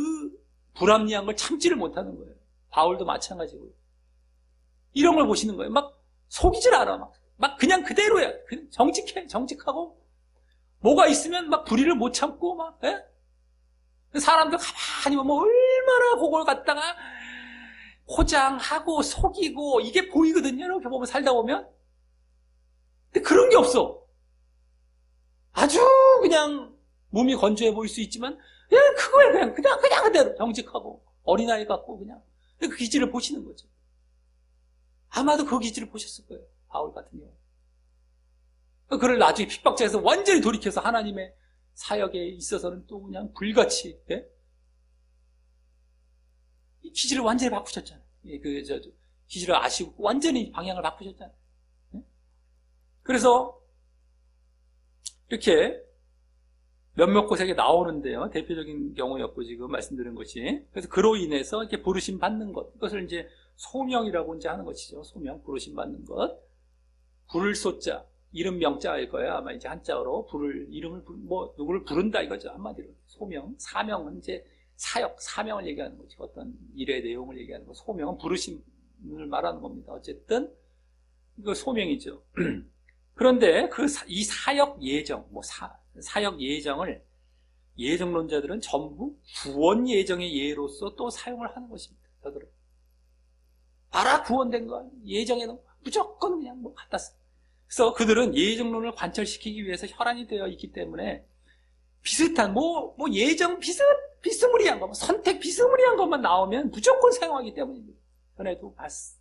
불합리한 걸 참지를 못하는 거예요. 바울도 마찬가지고요. 이런 걸 보시는 거예요. 막 속이질 않아. 막 그냥 그대로야. 정직하고 뭐가 있으면 막 불의를 못 참고 막 사람들 가만히 보면 얼마나 그걸 갖다가 포장하고 속이고 이게 보이거든요. 이렇게 보면 살다 보면. 근데 그런 게 없어. 아주 그냥 몸이 건조해 보일 수 있지만 그냥 그거야. 그냥 그대로 정직하고 어린아이 같고 그냥 그 기질을 보시는 거죠. 아마도 그 기질을 보셨을 거예요. 바울 같은 경우. 그를 나중에 핍박자에서 완전히 돌이켜서 하나님의 사역에 있어서는 또 그냥 불같이 이 기질을 완전히 바꾸셨잖아요. 기질을 아시고 완전히 방향을 바꾸셨잖아요. 그래서 이렇게 몇몇 곳에 나오는데요. 대표적인 경우였고 지금 말씀드린 것이. 그래서 그로 인해서 이렇게 부르심 받는 것. 이것을 이제 소명이라고 이제 하는 것이죠. 소명, 부르심 받는 것. 부를 소자, 이름 명자일 거예요. 아마 이제 한자어로 누구를 부른다 이거죠. 한마디로. 소명, 사명은 이제 사명을 얘기하는 거죠. 어떤 일의 내용을 얘기하는 거. 소명은 부르심을 말하는 겁니다. 어쨌든 이거 소명이죠. 그런데 이 사역 예정, 사역 예정을 예정론자들은 전부 구원 예정의 예로서 또 사용을 하는 것입니다. 저들은 알아 구원된 거 예정에는 무조건 그냥 갖다 써. 그래서 그들은 예정론을 관철시키기 위해서 혈안이 되어 있기 때문에 비슷한 예정 비스무리한 거, 선택 비스무리한 것만 나오면 무조건 사용하기 때문입니다. 전에도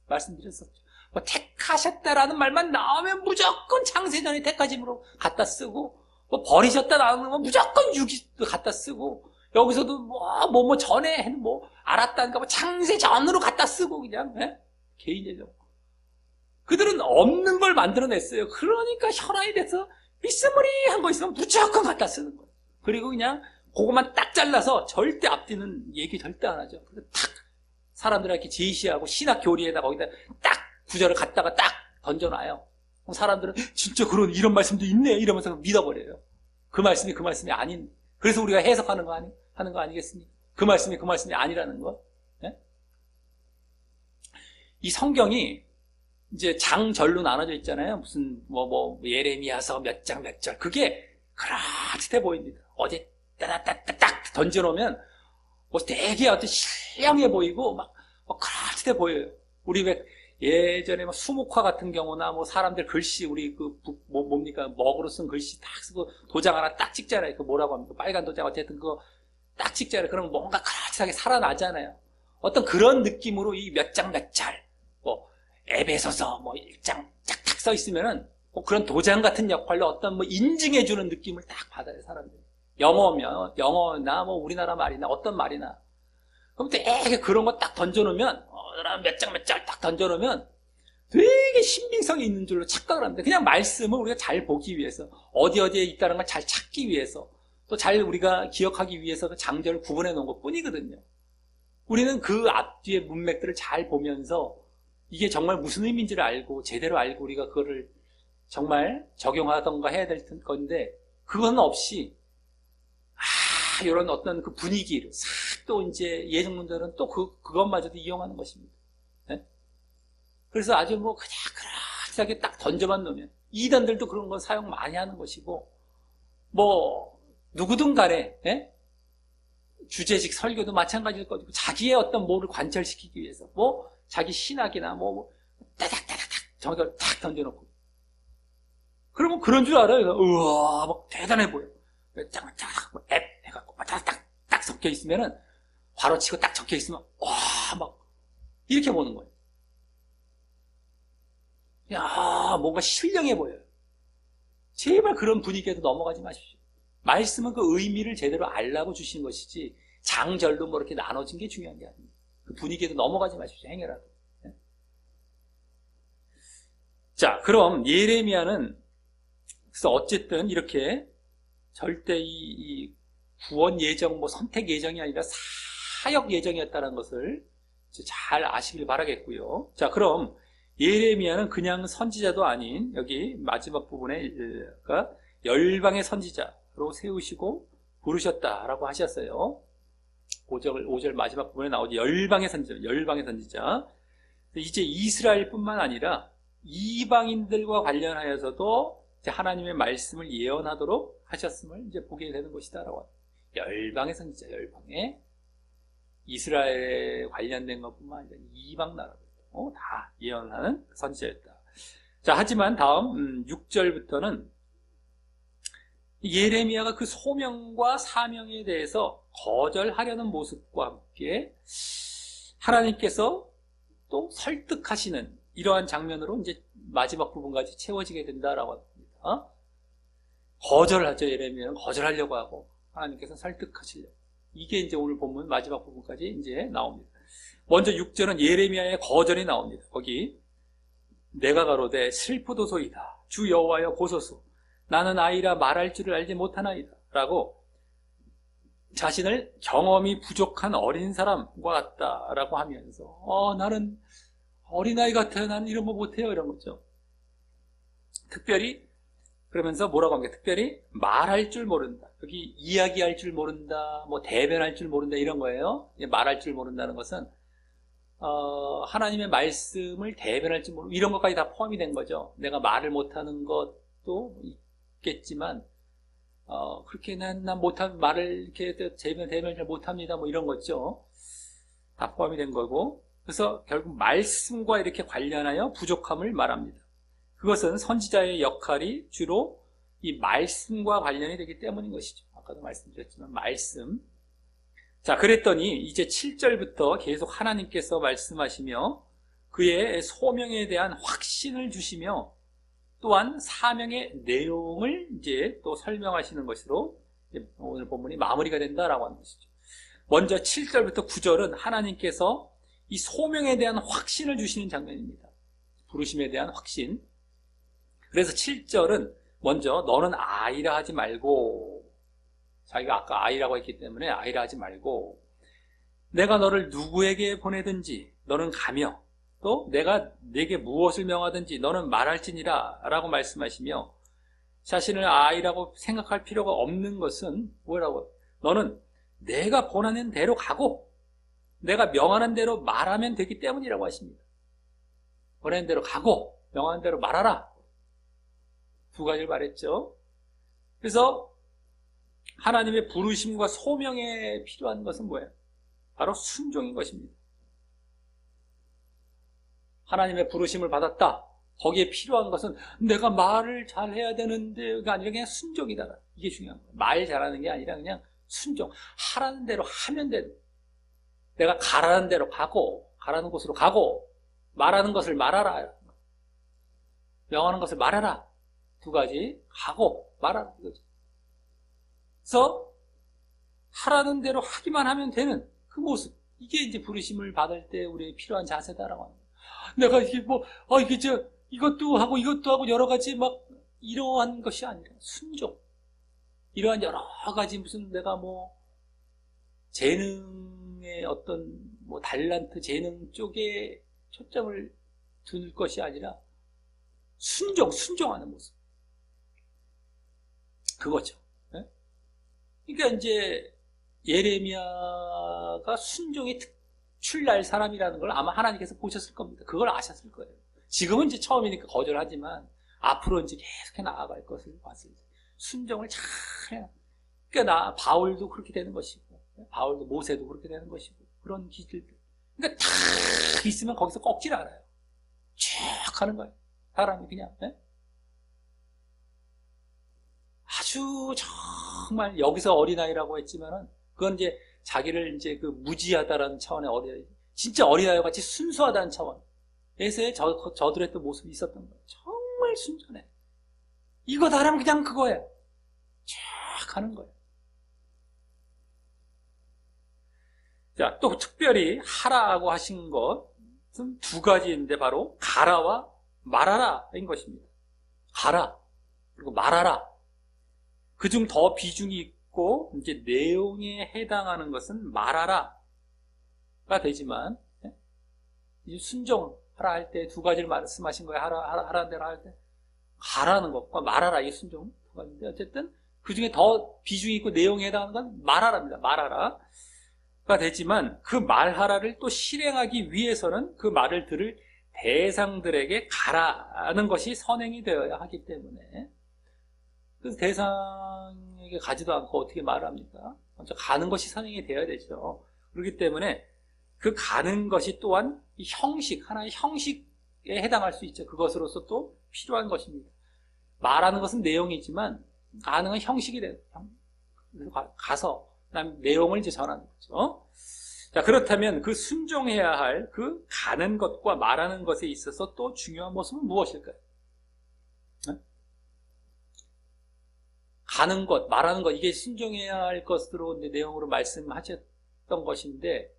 말씀드렸었죠. 택하셨다라는 말만 나오면 무조건 창세전에 택하심으로 갖다 쓰고, 버리셨다 나오는 건 무조건 유기도 갖다 쓰고, 여기서도 전에 알았다니까 창세전으로 갖다 쓰고 그냥 개인예정. 그들은 없는 걸 만들어냈어요. 그러니까 혈안이 돼서 비스무리한 거 있으면 무조건 갖다 쓰는 거예요. 그리고 그냥 그것만 딱 잘라서 절대 앞뒤는 얘기 절대 안 하죠. 그래서 탁 사람들에게 제시하고 신학 교리에다 거기다 딱 구절을 갖다가 딱 던져놔요. 그럼 사람들은 진짜 이런 말씀도 있네 이러면서 믿어버려요. 그 말씀이 아닌. 그래서 우리가 해석하는 거 하는 거 아니겠습니까? 그 말씀이 아니라는 거. 네? 이 성경이 이제 장절로 나눠져 있잖아요. 무슨 예레미야서 몇 장 몇 절. 그게 그렇듯해 보입니다. 어디 따닥따닥 던져놓으면 되게 어떤 신령해 보이고 그렇듯해 보여요. 우리 왜 예전에 수목화 같은 경우나 사람들 글씨 우리 먹으로 쓴 글씨 딱 쓰고 도장 하나 딱 찍잖아요. 그 뭐라고 합니까? 빨간 도장 어쨌든 그거 딱 찍잖아요. 그럼 뭔가 그렇듯하게 살아나잖아요. 어떤 그런 느낌으로 이 몇 장 몇 잘, 뭐, 에베소서 뭐 1장 쫙쫙 써 있으면은 뭐 그런 도장 같은 역할로 어떤 뭐 인증해주는 느낌을 딱 받아요, 사람들이. 영어면, 영어나 뭐 우리나라 말이나 어떤 말이나. 그럼 되게 그런 거 딱 던져놓으면, 몇 장 몇 장 딱 던져놓으면 되게 신빙성이 있는 줄로 착각을 합니다. 그냥 말씀을 우리가 잘 보기 위해서, 어디에 있다는 걸 잘 찾기 위해서, 또 잘 우리가 기억하기 위해서 그 장절을 구분해 놓은 것 뿐이거든요. 우리는 그 앞뒤의 문맥들을 잘 보면서 이게 정말 무슨 의미인지를 알고 제대로 알고 우리가 그거를 정말 적용하던가 해야 될 건데, 그건 없이 이런 어떤 그 분위기를 싹 또 이제 예정론자들은 또 그것마저도 이용하는 것입니다. 네? 그래서 아주 뭐 그냥 그렇게 딱 던져만 놓으면, 이단들도 그런 거 사용 많이 하는 것이고, 뭐 누구든 간에 주제식 설교도 마찬가지일 거고, 자기의 어떤 뭐를 관철시키기 위해서 뭐 자기 신학이나 뭐 따닥따닥딱 저걸 딱 던져놓고, 그러면 그런 줄 알아요. 우와, 막 대단해 보여. 짱짱 앱 해갖고 딱 섞여 있으면은 바로 치고 딱 적혀 있으면 와, 막 이렇게 보는 거예요. 야, 뭔가 신령해 보여요. 제발 그런 분위기에도 넘어가지 마십시오. 말씀은 그 의미를 제대로 알라고 주신 것이지 장절로 뭐 이렇게 나눠진 게 중요한 게 아닙니다. 그 분위기에도 넘어가지 마십시오. 행여라도. 네? 자, 그럼 예레미야는 그래서 어쨌든 이렇게 절대 이 구원 예정, 뭐 선택 예정이 아니라 사역 예정이었다는 것을 잘 아시길 바라겠고요. 자, 그럼 예레미야는 그냥 선지자도 아닌, 여기 마지막 부분에 열방의 선지자로 세우시고 부르셨다라고 하셨어요. 5절 마지막 부분에 나오죠. 열방의 선지자. 이제 이스라엘뿐만 아니라 이방인들과 관련하여서도 하나님의 말씀을 예언하도록 하셨음을 이제 보게 되는 것이다라고 합니다. 열방의 선지자, 열방의 이스라엘에 관련된 것뿐만 아니라 이방 나라도 다 예언하는 선지자였다. 자, 하지만 다음 6절부터는 예레미야가 그 소명과 사명에 대해서 거절하려는 모습과 함께 하나님께서 또 설득하시는 이러한 장면으로 이제 마지막 부분까지 채워지게 된다라고 합니다. 거절을 하죠. 예레미야는 거절하려고 하고 하나님께서 설득하시려고. 이게 이제 오늘 본문 마지막 부분까지 이제 나옵니다. 먼저 6절은 예레미야의 거절이 나옵니다. 거기 내가 가로되 슬프도소이다. 주 여호와여 보소서. 나는 아이라 말할 줄을 알지 못하나이다. 라고 자신을 경험이 부족한 어린 사람과 같다라고 하면서 나는 어린아이 같아요. 나는 이런 거 못해요. 이런 거죠. 특별히 그러면서 뭐라고 합니까? 특별히 말할 줄 모른다. 여기 이야기할 줄 모른다. 뭐 대변할 줄 모른다. 이런 거예요. 말할 줄 모른다는 것은 하나님의 말씀을 대변할 줄 모르고 이런 것까지 다 포함이 된 거죠. 내가 말을 못하는 것도 있겠지만 그렇게 난 못한 말을 이렇게 대변을 잘 못합니다. 뭐 이런 거죠. 다 포함이 된 거고. 그래서 결국 말씀과 이렇게 관련하여 부족함을 말합니다. 그것은 선지자의 역할이 주로 이 말씀과 관련이 되기 때문인 것이죠. 아까도 말씀드렸지만 말씀. 자, 그랬더니 이제 7절부터 계속 하나님께서 말씀하시며 그의 소명에 대한 확신을 주시며 또한 사명의 내용을 이제 또 설명하시는 것으로 오늘 본문이 마무리가 된다라고 하는 것이죠. 먼저 7절부터 9절은 하나님께서 이 소명에 대한 확신을 주시는 장면입니다. 부르심에 대한 확신. 그래서 7절은 먼저 너는 아이라 하지 말고, 자기가 아까 아이라고 했기 때문에 아이라 하지 말고, 내가 너를 누구에게 보내든지 너는 가며 또 내가 네게 무엇을 명하든지 너는 말할지니라 라고 말씀하시며, 자신을 아이라고 생각할 필요가 없는 것은 뭐라고? 너는 내가 보내는 대로 가고 내가 명하는 대로 말하면 되기 때문이라고 하십니다. 보내는 대로 가고 명하는 대로 말하라. 두 가지를 말했죠. 그래서 하나님의 부르심과 소명에 필요한 것은 뭐예요? 바로 순종인 것입니다. 하나님의 부르심을 받았다. 거기에 필요한 것은 내가 말을 잘해야 되는데가 아니라 그냥 순종이다. 이게 중요한 거예요. 말 잘하는 게 아니라 그냥 순종. 하라는 대로 하면 되는. 내가 가라는 대로 가고, 가라는 곳으로 가고, 말하는 것을 말하라. 명하는 것을 말하라. 두 가지. 가고, 말하라. 이거지. 그래서 하라는 대로 하기만 하면 되는 그 모습. 이게 이제 부르심을 받을 때 우리의 필요한 자세다라고 합니다. 내가 이게 이것도 하고 여러 가지 막 이러한 것이 아니라 순종. 이러한 여러 가지 무슨 내가 뭐 재능의 어떤 뭐 달란트 재능 쪽에 초점을 두는 것이 아니라 순종하는 모습. 그거죠. 네? 그러니까 이제 예레미야가 순종이 특출날 사람이라는 걸 아마 하나님께서 보셨을 겁니다. 그걸 아셨을 거예요. 지금은 이제 처음이니까 거절하지만 앞으로 이제 계속해 나아갈 것을 봤을 때 순종을 잘 해야. 그러니까 바울도 그렇게 되는 것이고, 바울도 모세도 그렇게 되는 것이고, 그런 기질들. 그러니까 다 있으면 거기서 꺾질 않아요. 쭉 하는 거예요. 사람이 그냥. 네? 아주 정말 여기서 어린아이라고 했지만은 그건 이제 자기를 이제 그 무지하다라는 차원의 어린아이, 진짜 어린아이와 같이 순수하다는 차원에서의 저들의 또 모습이 있었던 거예요. 정말 순전해. 이거 다라면 그냥 그거예요. 쫙 하는 거예요. 자, 또 특별히 하라고 하신 것은 두 가지인데 바로 가라와 말하라인 것입니다. 가라 그리고 말하라. 그중 더 비중이 있고 이제 내용에 해당하는 것은 말하라가 되지만 순종하라 할 때 두 가지를 말씀하신 거예요. 하라는 대로 할 때 가라는 것과 말하라 이 순종 두 가지인데 어쨌든 그 중에 더 비중이 있고 내용에 해당하는 건 말하라입니다. 말하라가 되지만 그 말하라를 또 실행하기 위해서는 그 말을 들을 대상들에게 가라는 것이 선행이 되어야 하기 때문에 그래서 대상에게 가지도 않고 어떻게 말합니까? 먼저 가는 것이 선행이 되어야 되죠. 그렇기 때문에 그 가는 것이 또한 이 형식, 하나의 형식에 해당할 수 있죠. 그것으로서 또 필요한 것입니다. 말하는 것은 내용이지만 가는 건 형식이 돼요. 가서 그다음에 내용을 이제 전하는 거죠. 자, 그렇다면 그 순종해야 할 그 가는 것과 말하는 것에 있어서 또 중요한 모습은 무엇일까요? 가는 것, 말하는 것, 이게 순종해야 할 것으로 내용으로 말씀하셨던 것인데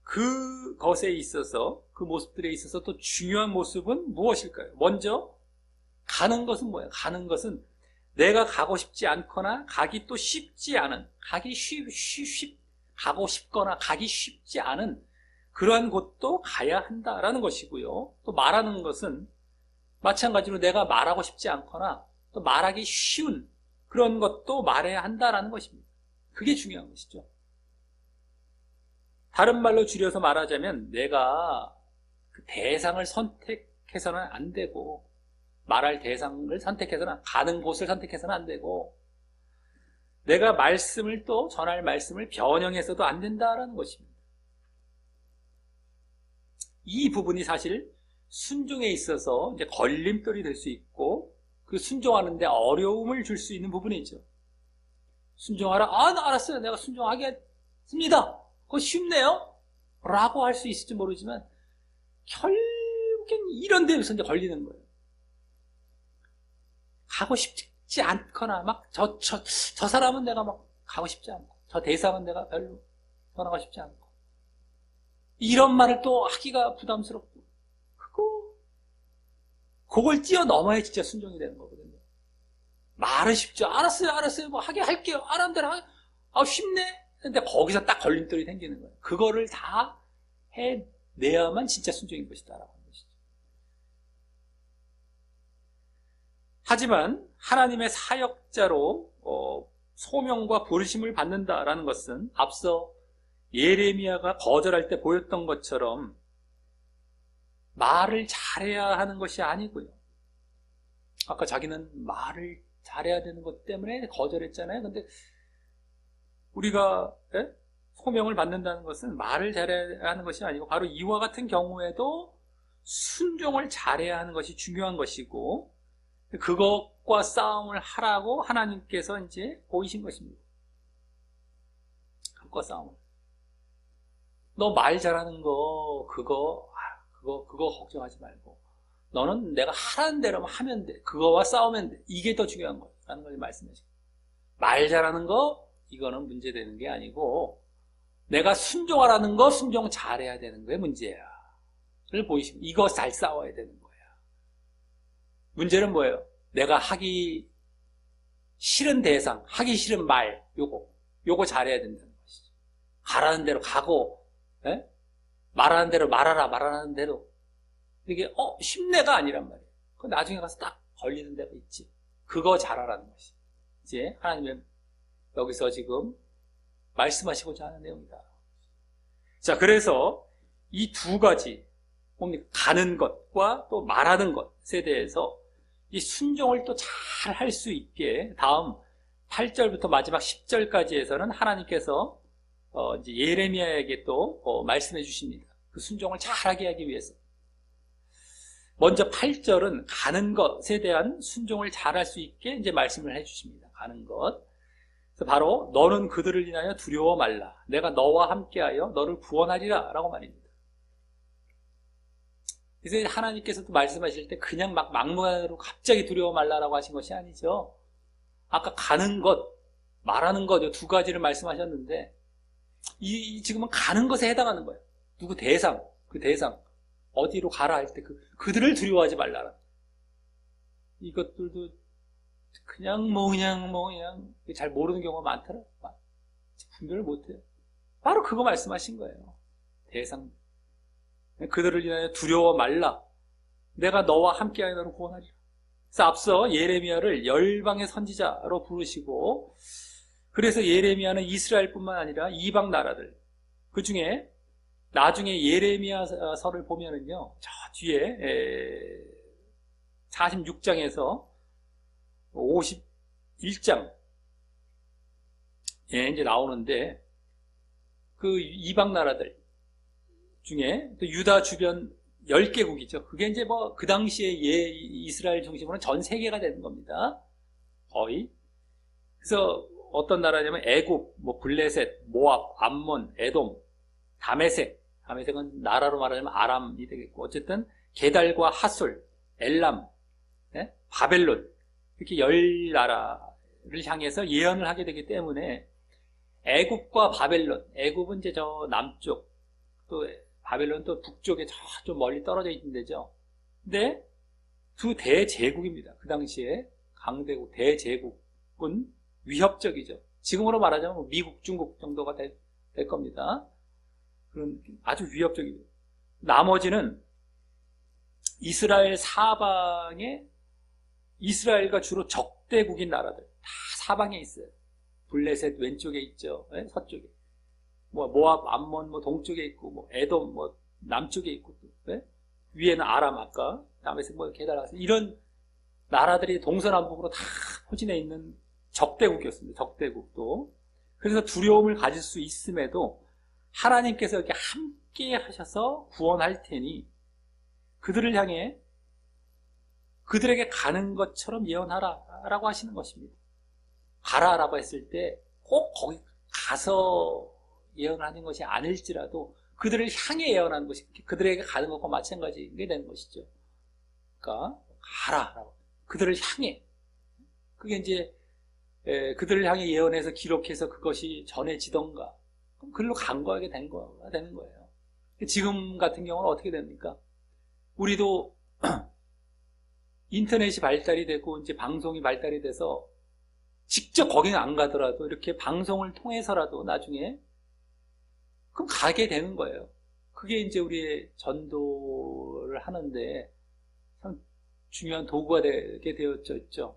그것에 있어서 그 모습들에 있어서 또 중요한 모습은 무엇일까요? 먼저 가는 것은 뭐예요? 가는 것은 내가 가고 싶지 않거나 가기 또 쉽지 않은, 가고 싶거나 가기 쉽지 않은 그러한 곳도 가야 한다라는 것이고요. 또 말하는 것은 마찬가지로 내가 말하고 싶지 않거나 또 말하기 쉬운 그런 것도 말해야 한다라는 것입니다. 그게 중요한 것이죠. 다른 말로 줄여서 말하자면 내가 그 대상을 선택해서는 안 되고 말할 대상을 선택해서는 가는 곳을 선택해서는 안 되고 내가 말씀을 또 전할 말씀을 변형해서도 안 된다라는 것입니다. 이 부분이 사실 순종에 있어서 이제 걸림돌이 될 수 있고 그 순종하는데 어려움을 줄 수 있는 부분이죠. 순종하라. 나 알았어요. 내가 순종하겠습니다. 그거 쉽네요. 라고 할 수 있을지 모르지만 결국엔 이런 데에서 이제 걸리는 거예요. 가고 싶지 않거나 막 저 사람은 내가 막 가고 싶지 않고 저 대상은 내가 별로 떠나고 싶지 않고 이런 말을 또 하기가 부담스럽고 그걸 뛰어넘어야 진짜 순종이 되는 거거든요. 말은 쉽죠. 알았어요. 뭐 하게 할게요. 알았는 대로 쉽네. 근데 거기서 딱 걸림돌이 생기는 거예요. 그거를 다 해내야만 진짜 순종인 것이다라고 하는 것이죠. 하지만 하나님의 사역자로 소명과 부르심을 받는다라는 것은 앞서 예레미야가 거절할 때 보였던 것처럼 말을 잘해야 하는 것이 아니고요. 아까 자기는 말을 잘해야 되는 것 때문에 거절했잖아요. 근데 우리가 소명을 받는다는 것은 말을 잘해야 하는 것이 아니고 바로 이와 같은 경우에도 순종을 잘해야 하는 것이 중요한 것이고 그것과 싸움을 하라고 하나님께서 이제 보이신 것입니다. 그것과 싸움을. 너 말 잘하는 거, 그거 걱정하지 말고. 너는 내가 하라는 대로만 하면 돼. 그거와 싸우면 돼. 이게 더 중요한 거야. 라는 걸 말씀하시고. 말 잘하는 거, 이거는 문제되는 게 아니고, 내가 순종하라는 거, 순종 잘해야 되는 거에 문제야. 를 보이시고, 이거 잘 싸워야 되는 거야. 문제는 뭐예요? 내가 하기 싫은 대상, 하기 싫은 말, 요거 잘해야 된다는 것이죠. 가라는 대로 가고, 예? 말하는 대로 말하는 대로. 이게, 쉽네가 아니란 말이에요. 그 나중에 가서 딱 걸리는 데가 있지. 그거 잘하라는 것이. 이제 하나님은 여기서 지금 말씀하시고자 하는 내용이다. 자, 그래서 이 두 가지, 가는 것과 또 말하는 것에 대해서 이 순종을 또 잘 할 수 있게 다음 8절부터 마지막 10절까지에서는 하나님께서 이제 예레미야에게 또 말씀해 주십니다. 그 순종을 잘하게 하기 위해서. 먼저 8절은 가는 것에 대한 순종을 잘할 수 있게 이제 말씀을 해 주십니다. 가는 것. 그래서 바로 너는 그들을 인하여 두려워 말라. 내가 너와 함께하여 너를 구원하리라 라고 말입니다. 그래서 하나님께서도 말씀하실 때 그냥 막 막무가내로 갑자기 두려워 말라라고 하신 것이 아니죠. 아까 가는 것, 말하는 것, 이 두 가지를 말씀하셨는데 지금은 가는 것에 해당하는 거예요. 누구 대상, 그 대상 어디로 가라 할 때 그들을 두려워하지 말라라. 이것들도 그냥 잘 모르는 경우가 많더라. 분별을 못해요. 바로 그거 말씀하신 거예요. 대상. 그들을 인하여 두려워 말라. 내가 너와 함께하여 너를 구원하리라. 그래서 앞서 예레미야를 열방의 선지자로 부르시고, 그래서 예레미야는 이스라엘뿐만 아니라 이방 나라들, 그 중에 나중에 예레미야서를 보면은요, 저 뒤에 46장에서 51장에 이제 나오는데, 그 이방 나라들 중에 또 유다 주변 10개국이죠. 그게 이제 그 당시에 이스라엘 중심으로는 전 세계가 되는 겁니다. 거의. 그래서 어떤 나라냐면 애굽, 블레셋, 모압, 암몬, 에돔, 다메섹은 나라로 말하자면 아람이 되겠고, 어쨌든 게달과 하술, 엘람, 바벨론, 이렇게 10나라를 향해서 예언을 하게 되기 때문에 애굽과 바벨론, 애굽은 이제 저 남쪽, 또 바벨론 또 북쪽에 좀 멀리 떨어져 있는 데죠. 근데 두 대제국입니다. 그 당시에 강대국, 대제국은 위협적이죠. 지금으로 말하자면 미국, 중국 정도가 될 겁니다. 그런 아주 위협적이죠. 나머지는 이스라엘 사방에 이스라엘과 주로 적대국인 나라들 다 사방에 있어요. 블레셋 왼쪽에 있죠. 서쪽에. 모압, 암몬, 동쪽에 있고, 에돔, 남쪽에 있고, 위에는 아람, 아까, 다메섹, 게달라서, 이런 나라들이 동서남북으로 다 포진해 있는 적대국이었습니다. 적대국도. 그래서 두려움을 가질 수 있음에도 하나님께서 이렇게 함께 하셔서 구원할 테니 그들을 향해 그들에게 가는 것처럼 예언하라 라고 하시는 것입니다. 가라라고 했을 때 꼭 거기 가서 예언하는 것이 아닐지라도 그들을 향해 예언하는 것이 그들에게 가는 것과 마찬가지게 되는 것이죠. 그러니까 가라라고. 그들을 향해. 그게 이제 그들을 향해 예언해서 기록해서 그것이 전해지던가 그럼 그걸로 간과하게 되는 거예요. 지금 같은 경우는 어떻게 됩니까? 우리도 인터넷이 발달이 되고 이제 방송이 발달이 돼서 직접 거기는 안 가더라도 이렇게 방송을 통해서라도 나중에 그럼 가게 되는 거예요. 그게 이제 우리의 전도를 하는데 참 중요한 도구가 되게 되었죠.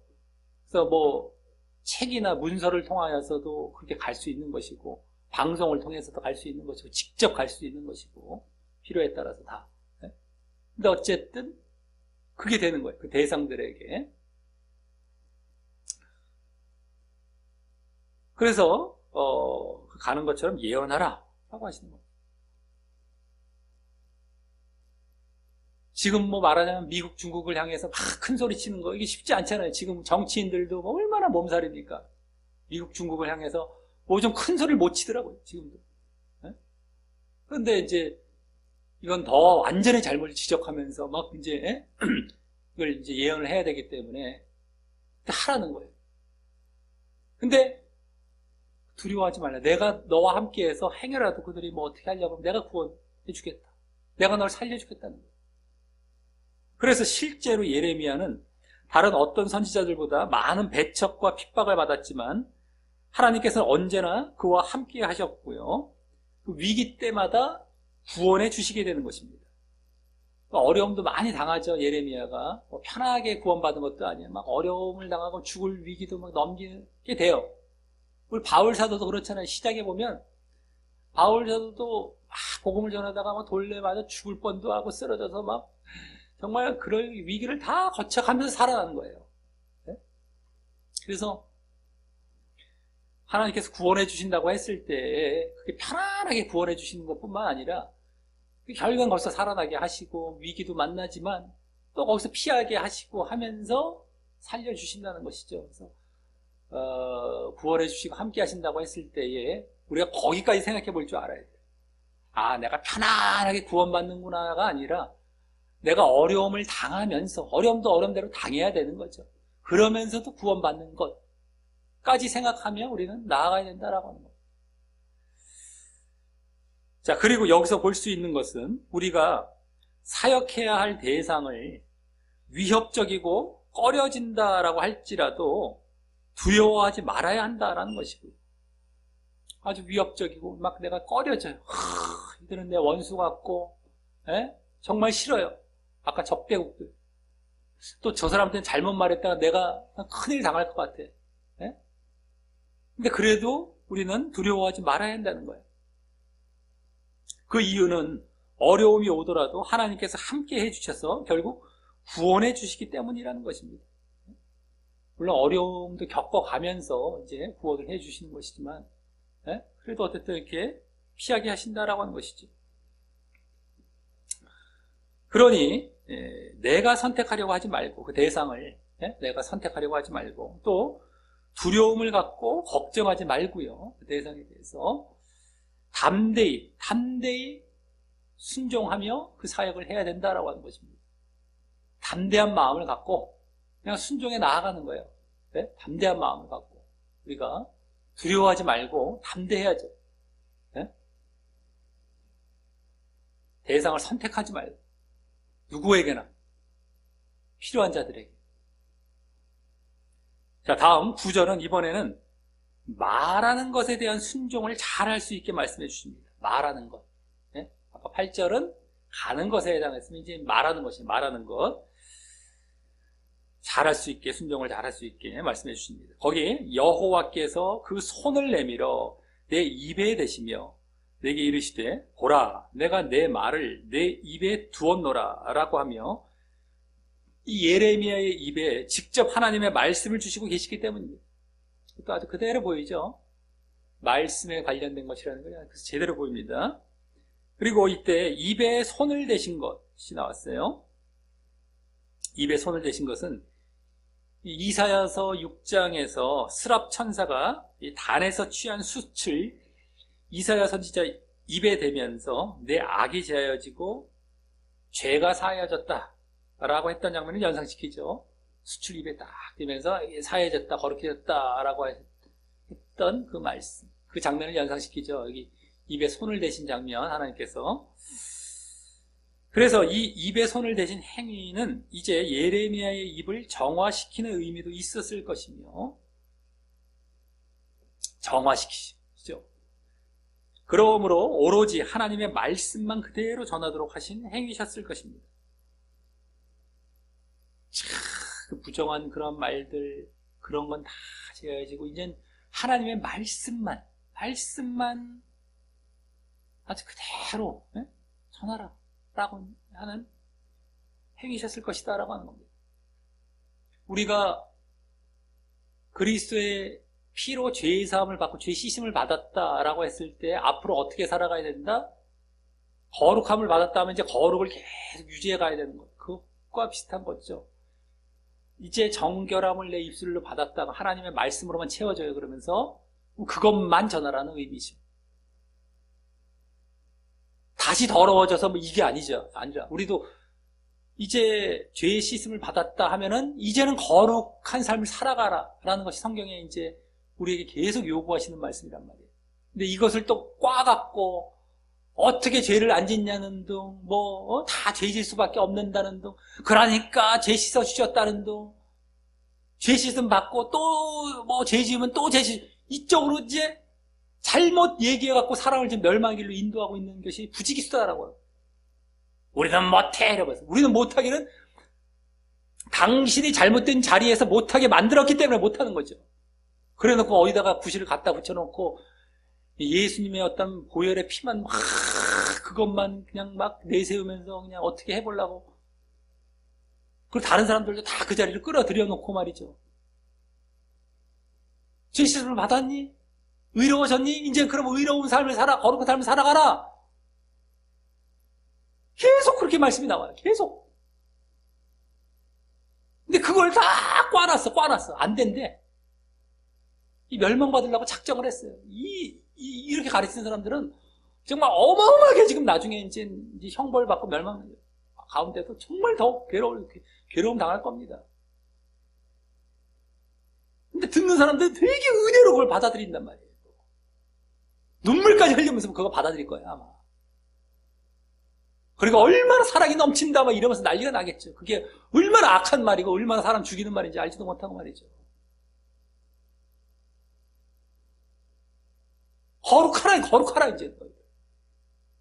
그래서 책이나 문서를 통하여서도 그렇게 갈 수 있는 것이고 방송을 통해서도 갈 수 있는 것이고 직접 갈 수 있는 것이고 필요에 따라서 다. 근데 어쨌든 그게 되는 거예요. 그 대상들에게. 그래서 가는 것처럼 예언하라 라고 하시는 거예요. 지금 말하자면 미국, 중국을 향해서 막 큰 소리 치는 거 이게 쉽지 않잖아요. 지금 정치인들도 얼마나 그런데 이제 이건 더 완전히 잘못을 지적하면서 막 이제 이걸 이제 예언을 해야 되기 때문에 하라는 거예요. 근데 두려워하지 말라. 내가 너와 함께해서 행여라도 그들이 뭐 어떻게 하려고 하면 내가 구원해 주겠다. 내가 널 살려주겠다는 거예요. 그래서 실제로 예레미야는 다른 어떤 선지자들보다 많은 배척과 핍박을 받았지만 하나님께서는 언제나 그와 함께 하셨고요. 그 위기 때마다 구원해 주시게 되는 것입니다. 어려움도 많이 당하죠. 예레미야가 뭐 편하게 구원받은 것도 아니에요. 막 어려움을 당하고 죽을 위기도 막 넘기게 돼요. 우리 바울 사도도 그렇잖아요. 시작에 보면 바울 사도도 막 복음을 전하다가 막 돌에 맞아 죽을 뻔도 하고 쓰러져서 막 정말 그런 위기를 다 거쳐가면서 살아나는 거예요. 네? 그래서 하나님께서 구원해 주신다고 했을 때 그게 편안하게 구원해 주시는 것뿐만 아니라 결국은 거기서 살아나게 하시고 위기도 만나지만 또 거기서 피하게 하시고 하면서 살려주신다는 것이죠. 그래서 구원해 주시고 함께 하신다고 했을 때에 우리가 거기까지 생각해 볼 줄 알아야 돼요. 아, 내가 편안하게 구원받는구나가 아니라 내가 어려움을 당하면서 어려움도 어려움대로 당해야 되는 거죠. 그러면서도 구원받는 것까지 생각하면 우리는 나아가야 된다라고 하는 거예요. 자, 그리고 여기서 볼 수 있는 것은 우리가 사역해야 할 대상을 위협적이고 꺼려진다라고 할지라도 두려워하지 말아야 한다라는 것이고요. 아주 위협적이고 막 내가 꺼려져요. 이들은 내 원수 같고 정말 싫어요. 아까 적대국들. 또 저 사람한테는 잘못 말했다가 내가 큰일 당할 것 같아. 근데 그래도 우리는 두려워하지 말아야 한다는 거예요. 그 이유는 어려움이 오더라도 하나님께서 함께 해주셔서 결국 구원해 주시기 때문이라는 것입니다. 물론 어려움도 겪어가면서 이제 구원을 해 주시는 것이지만 그래도 어쨌든 이렇게 피하게 하신다라고 하는 것이죠. 그러니 내가 선택하려고 하지 말고 그 대상을 내가 선택하려고 하지 말고 또 두려움을 갖고 걱정하지 말고요. 그 대상에 대해서 담대히 순종하며 그 사역을 해야 된다라고 하는 것입니다. 담대한 마음을 갖고 그냥 순종해 나아가는 거예요. 담대한 마음을 갖고 우리가 두려워하지 말고 담대해야죠. 대상을 선택하지 말고 누구에게나 필요한 자들에게. 자, 다음 9절은 이번에는 말하는 것에 대한 순종을 잘할 수 있게 말씀해 주십니다. 말하는 것. 아까 8절은 가는 것에 해당했으면 이제 말하는 것이 말하는 것. 잘할 수 있게 순종을 잘할 수 있게 말씀해 주십니다. 거기 여호와께서 그 손을 내밀어 내 입에 대시며 내게 이르시되 보라 내가 내 말을 내 입에 두었노라 라고 하며 이 예레미야의 입에 직접 하나님의 말씀을 주시고 계시기 때문입니다. 또 아주 그대로 보이죠. 말씀에 관련된 것이라는 거 그래서 제대로 보입니다. 그리고 이때 입에 손을 대신 것이 나왔어요. 입에 손을 대신 것은 이사야서 6장에서 스랍 천사가 이 단에서 취한 숯을 이사야 선지자 입에 대면서 내 악이 제하여지고 죄가 사하여졌다 라고 했던 장면을 연상시키죠. 숯을 입에 딱 대면서 사해졌다 거룩해졌다 라고 했던 그 말씀, 그 장면을 연상시키죠. 여기 입에 손을 대신 장면 하나님께서. 그래서 이 입에 손을 대신 행위는 이제 예레미야의 입을 정화시키는 의미도 있었을 것이며 정화시키죠. 그러므로 오로지 하나님의 말씀만 그대로 전하도록 하신 행위셨을 것입니다. 그 부정한 그런 말들 그런 건 다 제어지고 이젠 하나님의 말씀만 아주 그대로 전하라 라고 하는 행위셨을 것이다 라고 하는 겁니다. 우리가 그리스도의 피로 죄의 사함을 받고 죄 씻음을 받았다라고 했을 때 앞으로 어떻게 살아가야 된다? 거룩함을 받았다 하면 이제 거룩을 계속 유지해 가야 되는 것. 그것과 비슷한 거죠. 이제 정결함을 내 입술로 받았다가 하나님의 말씀으로만 채워져요. 그러면서 그것만 전하라는 의미죠. 다시 더러워져서 뭐 이게 아니죠. 아니라 우리도 이제 죄의 씻음을 받았다 하면은 이제는 거룩한 삶을 살아가라라는 것이 성경에 이제 우리에게 계속 요구하시는 말씀이란 말이에요. 근데 이것을 또 꽈갖고 어떻게 죄를 안 짓냐는 둥, 다 죄 질 수밖에 없는다는 둥, 그러니까 죄 씻어 주셨다는 둥, 죄 씻음 받고 또 죄 지으면 또 죄 씻, 이쪽으로 이제 잘못 얘기해갖고 사람을 지금 멸망의 길로 인도하고 있는 것이 부지기수다라고요. 우리는 못해 이러면서, 우리는 못하기는 당신이 잘못된 자리에서 못하게 만들었기 때문에 못하는 거죠. 그래놓고 어디다가 구실을 갖다 붙여놓고 예수님의 어떤 보혈의 피만 막 그것만 그냥 막 내세우면서 그냥 어떻게 해보려고, 그리고 다른 사람들도 다 그 자리를 끌어들여 놓고 말이죠. 죄 씻음을 받았니? 의로워졌니? 이제 그럼 의로운 삶을 살아, 거룩한 삶을 살아가라. 계속 그렇게 말씀이 나와요. 계속. 근데 그걸 다 꽈놨어. 안 된대. 이 멸망받으려고 작정을 했어요. 이렇게 가르치는 사람들은 정말 어마어마하게 지금 나중에 이제 형벌 받고 멸망 가운데서 정말 더 괴로움 당할 겁니다. 근데 듣는 사람들은 되게 은혜로 그걸 받아들인단 말이에요. 눈물까지 흘리면서 그거 받아들일 거예요, 아마. 그리고 얼마나 사랑이 넘친다 막 이러면서 난리가 나겠죠. 그게 얼마나 악한 말이고 얼마나 사람 죽이는 말인지 알지도 못하고 말이죠. 거룩하라 이제.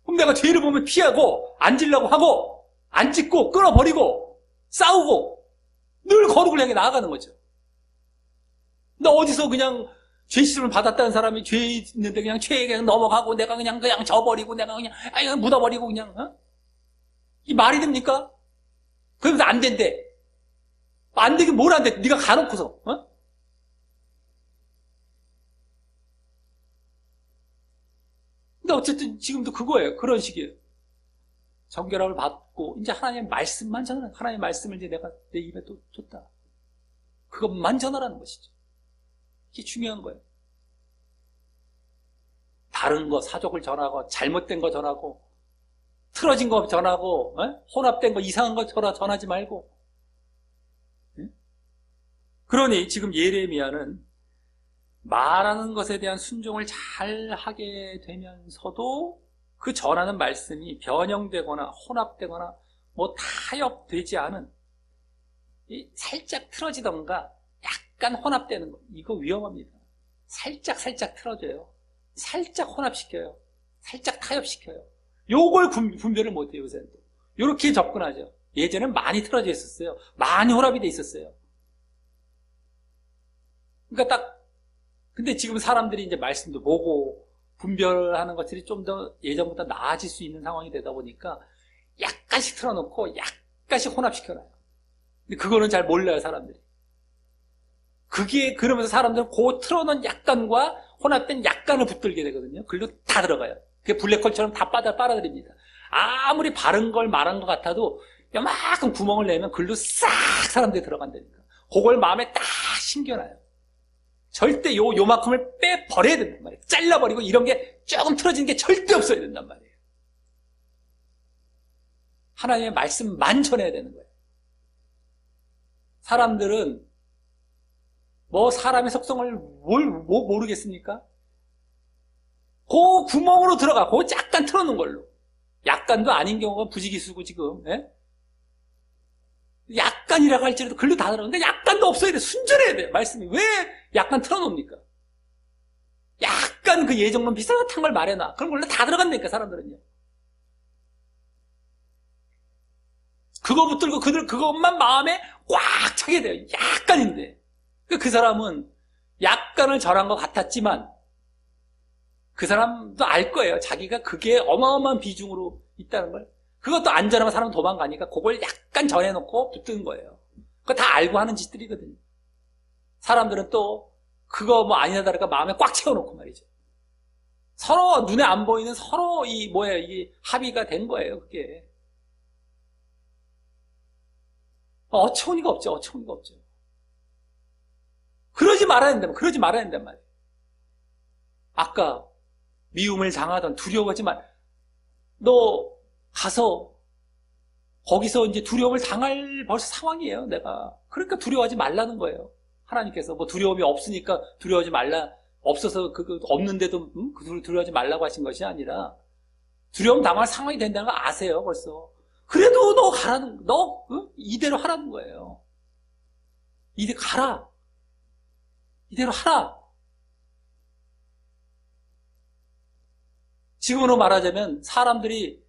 그럼 내가 죄를 보면 피하고 앉으려고 하고 안 찍고 끊어버리고 싸우고 늘 거룩을 향해 나아가는 거죠. 근데 어디서 그냥 죄 씻음을 받았다는 사람이 죄 있는데 그냥 죄에 그냥 넘어가고 내가 그냥 져버리고 내가 그냥 묻어버리고 그냥 이 말이 됩니까? 그러면서 안 된대. 안 되긴 뭘 안 돼? 네가 가놓고서. 근데 어쨌든 지금도 그거예요. 그런 식이에요. 정결함을 받고 이제 하나님의 말씀만 전하는, 하나님의 말씀을 이제 내가 내 입에 또 줬다. 그것만 전하라는 것이죠. 이게 중요한 거예요. 다른 거, 사족을 전하고 잘못된 거 전하고 틀어진 거 전하고 혼합된 거 이상한 거 전하지 말고. 그러니 지금 예레미야는 말하는 것에 대한 순종을 잘 하게 되면서도 그 전하는 말씀이 변형되거나 혼합되거나 타협되지 않은, 살짝 틀어지던가 약간 혼합되는 거, 이거 위험합니다. 살짝 틀어져요. 살짝 혼합시켜요. 살짝 타협시켜요. 요걸 분별을 못해요, 요새는. 요렇게 접근하죠. 예전엔 많이 틀어져 있었어요. 많이 혼합이 돼 있었어요. 그러니까 근데 지금 사람들이 이제 말씀도 보고 분별하는 것들이 좀 더 예전보다 나아질 수 있는 상황이 되다 보니까 약간씩 틀어놓고 약간씩 혼합시켜놔요. 근데 그거는 잘 몰라요, 사람들이. 그러면서 사람들은 그 틀어놓은 약간과 혼합된 약간을 붙들게 되거든요. 글로 다 들어가요. 그게 블랙홀처럼 다 빨아들입니다. 아무리 바른 걸 말한 것 같아도 요만큼 구멍을 내면 글로 싹 사람들이 들어간다니까. 그걸 마음에 딱 심겨놔요. 절대 요만큼을 빼버려야 된단 말이에요. 잘라버리고 이런 게 조금 틀어지는 게 절대 없어야 된단 말이에요. 하나님의 말씀만 전해야 되는 거예요. 사람들은 사람의 속성을 모르겠습니까? 그 구멍으로 들어가, 그 약간 틀어놓은 걸로. 약간도 아닌 경우가 부지기수고 지금, 약간이라고 할지라도 글로 다 들어가. 그러니까 약간도 없어야 돼. 순전해야 돼. 말씀이. 왜 약간 틀어놓습니까? 약간 그 예정론 비슷한 걸 말해놔. 그럼 원래 다 들어간다니까, 사람들은요. 그거 붙들고 그것만 마음에 꽉 차게 돼요. 약간인데. 그 사람은 약간을 전한 것 같았지만 그 사람도 알 거예요. 자기가 그게 어마어마한 비중으로 있다는 걸. 그것도 안 전하면 사람은 도망가니까 그걸 약간 전해놓고 붙든 거예요. 그거 다 알고 하는 짓들이거든요. 사람들은 또 그거 아니나 다를까 마음에 꽉 채워놓고 말이죠. 서로 눈에 안 보이는 서로 이게 합의가 된 거예요, 그게. 어처구니가 없죠. 그러지 말아야 된단 말이에요. 아까 미움을 당하던 두려워하지만 너 가서 거기서 이제 두려움을 당할 벌써 상황이에요, 내가. 그러니까 두려워하지 말라는 거예요. 하나님께서 뭐 두려움이 없으니까 두려워하지 말라, 없어서 없는데도 두려워하지 말라고 하신 것이 아니라 두려움 당할 상황이 된다는 걸 아세요, 벌써. 그래도 너 가라는, 이대로 하라는 거예요. 이대로 가라. 이대로 하라. 지금으로 말하자면 사람들이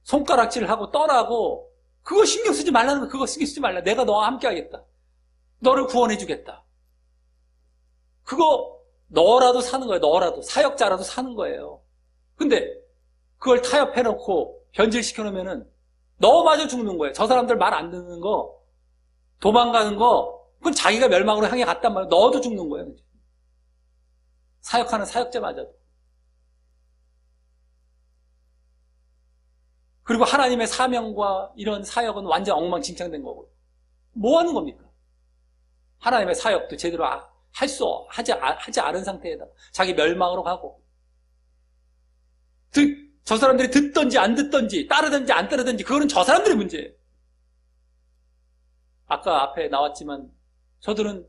손가락질을 하고 떠나고 그거 신경 쓰지 말라는 거, 그거 신경 쓰지 말라. 내가 너와 함께 하겠다. 너를 구원해 주겠다. 그거 너라도 사는 거예요. 너라도. 사역자라도 사는 거예요. 근데 그걸 타협해놓고 변질시켜 놓으면은 너마저 죽는 거예요. 저 사람들 말 안 듣는 거, 도망가는 거, 그건 자기가 멸망으로 향해 갔단 말이에요. 너도 죽는 거예요. 사역하는 사역자마저도. 그리고 하나님의 사명과 이런 사역은 완전 엉망진창된 거고. 뭐 하는 겁니까? 하나님의 사역도 제대로 하지 않은 상태에다 자기 멸망으로 가고. 저 사람들이 듣든지 안 듣든지 따르든지 안 따르든지 그거는 저 사람들의 문제예요. 아까 앞에 나왔지만 저들은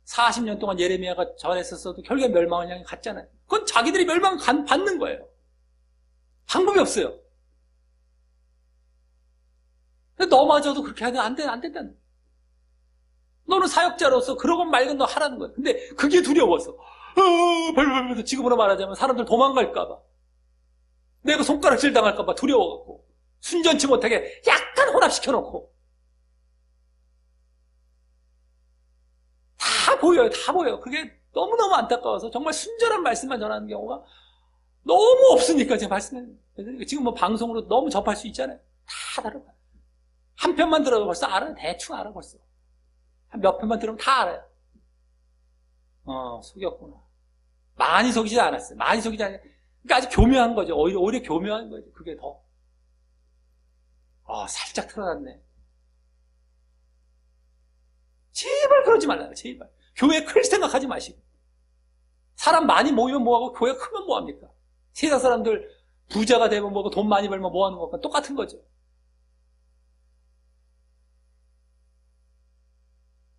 40년 동안 예레미야가 전했었어도 결국에 멸망을 향해 갔잖아요. 그건 자기들이 멸망을 받는 거예요. 방법이 없어요. 근데 너마저도 그렇게 하면 안 된다는 거예요. 너는 사역자로서 그러건 말건 너 하라는 거예요. 근데 그게 두려워서 벌벌벌 지금으로 말하자면 사람들 도망갈까 봐, 내가 손가락질 당할까 봐 두려워갖고 순전치 못하게 약간 혼합시켜놓고 다 보여요. 다 보여요. 그게 너무너무 안타까워서 정말 순전한 말씀만 전하는 경우가 너무 없으니까 제가 지금 뭐 방송으로 너무 접할 수 있잖아요. 다 다르고 한 편만 들어도 벌써 알아요. 대충 알아 벌써. 한 몇 편만 들으면 다 알아요. 속였구나. 많이 속이지 않았어요. 많이 속이지 않았어요. 그러니까 아주 교묘한 거죠. 오히려 교묘한 거죠. 그게 더. 살짝 틀어놨네. 제발 그러지 말라요. 제발. 교회 클 생각하지 마시고. 사람 많이 모이면 뭐하고 교회 크면 뭐합니까? 세상 사람들 부자가 되면 뭐고 돈 많이 벌면 뭐하는 것과 똑같은 거죠.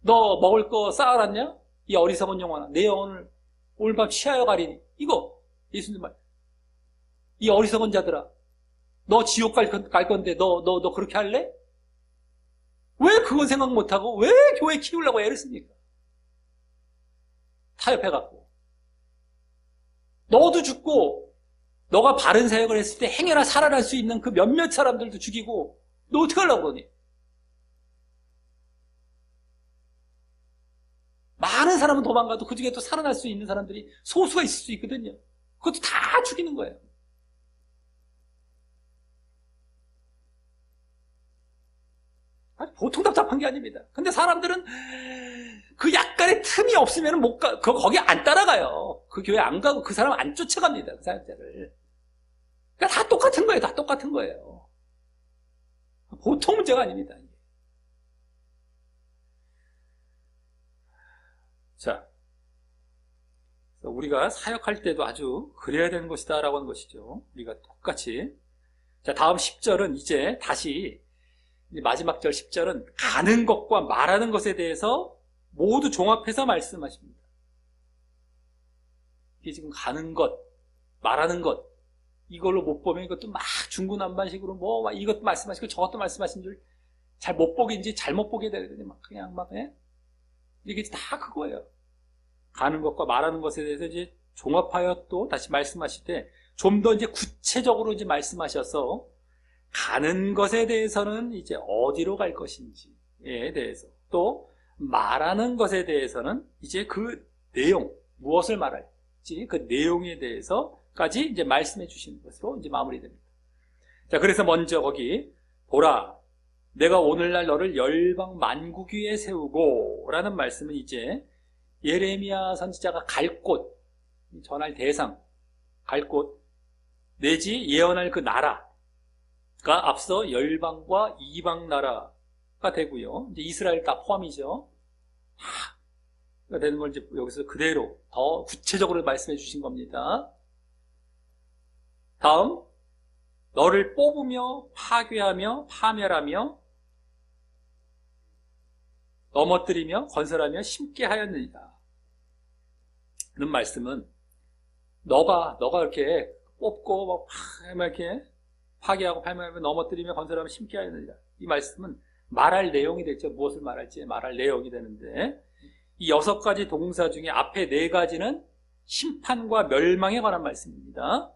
너 먹을 거 쌓아놨냐? 이 어리석은 영혼아, 내 영혼을 오늘 밤 취하여 가리니. 이거 예수님 말. 이 어리석은 자들아, 너 지옥 갈 건데 너 그렇게 할래? 왜 그건 생각 못하고 왜 교회 키우려고 애를 씁니까? 타협해갖고 너도 죽고 너가 바른 사역을 했을 때 행여나 살아날 수 있는 그 몇몇 사람들도 죽이고 너 어떻게 하려고 그러니? 많은 사람은 도망가도 그 중에 또 살아날 수 있는 사람들이 소수가 있을 수 있거든요. 그것도 다 죽이는 거예요. 보통 답답한 게 아닙니다. 근데 사람들은 그 약간의 틈이 없으면 못 가, 거기 안 따라가요. 그 교회 안 가고 그 사람 안 쫓아갑니다. 그 사역자를. 그러니까 다 똑같은 거예요. 다 똑같은 거예요. 보통 문제가 아닙니다. 자, 우리가 사역할 때도 아주 그래야 되는 것이다 라고 하는 것이죠. 우리가 똑같이. 자, 다음 10절은 이제 다시 마지막 절 10절은 가는 것과 말하는 것에 대해서 모두 종합해서 말씀하십니다. 이게 지금 가는 것, 말하는 것, 이걸로 못 보면 이것도 막 중구난방식으로 뭐 이것도 말씀하시고 저것도 말씀하신 줄 잘 못 보긴지 잘못 보게 되거든요. 막 그냥 막 이게 다 그거예요. 가는 것과 말하는 것에 대해서 이제 종합하여 또 다시 말씀하실 때 좀 더 이제 구체적으로 이제 말씀하셔서 가는 것에 대해서는 이제 어디로 갈 것인지에 대해서, 또 말하는 것에 대해서는 이제 그 내용, 무엇을 말할지 그 내용에 대해서까지 이제 말씀해 주시는 것으로 이제 마무리됩니다. 자, 그래서 먼저 거기 보라, 내가 오늘날 너를 열방 만국 위에 세우고 라는 말씀은 이제 예레미야 선지자가 갈 곳, 전할 대상, 갈 곳 내지 예언할 그 나라가 앞서 열방과 이방 나라가 되고요. 이제 이스라엘 다 포함이죠. 다 되는 걸 이제 여기서 그대로 더 구체적으로 말씀해 주신 겁니다. 다음, 너를 뽑으며 파괴하며 파멸하며 넘어뜨리며 건설하며 심게 하였느니라. 그런 말씀은 너가 이렇게 뽑고 막 이렇게 파괴하고 파멸하며 넘어뜨리며 건설하며 심게 하였느니라. 이 말씀은 말할 내용이 되죠. 무엇을 말할지 말할 내용이 되는데, 이 6가지 동사 중에 앞에 4가지는 심판과 멸망에 관한 말씀입니다.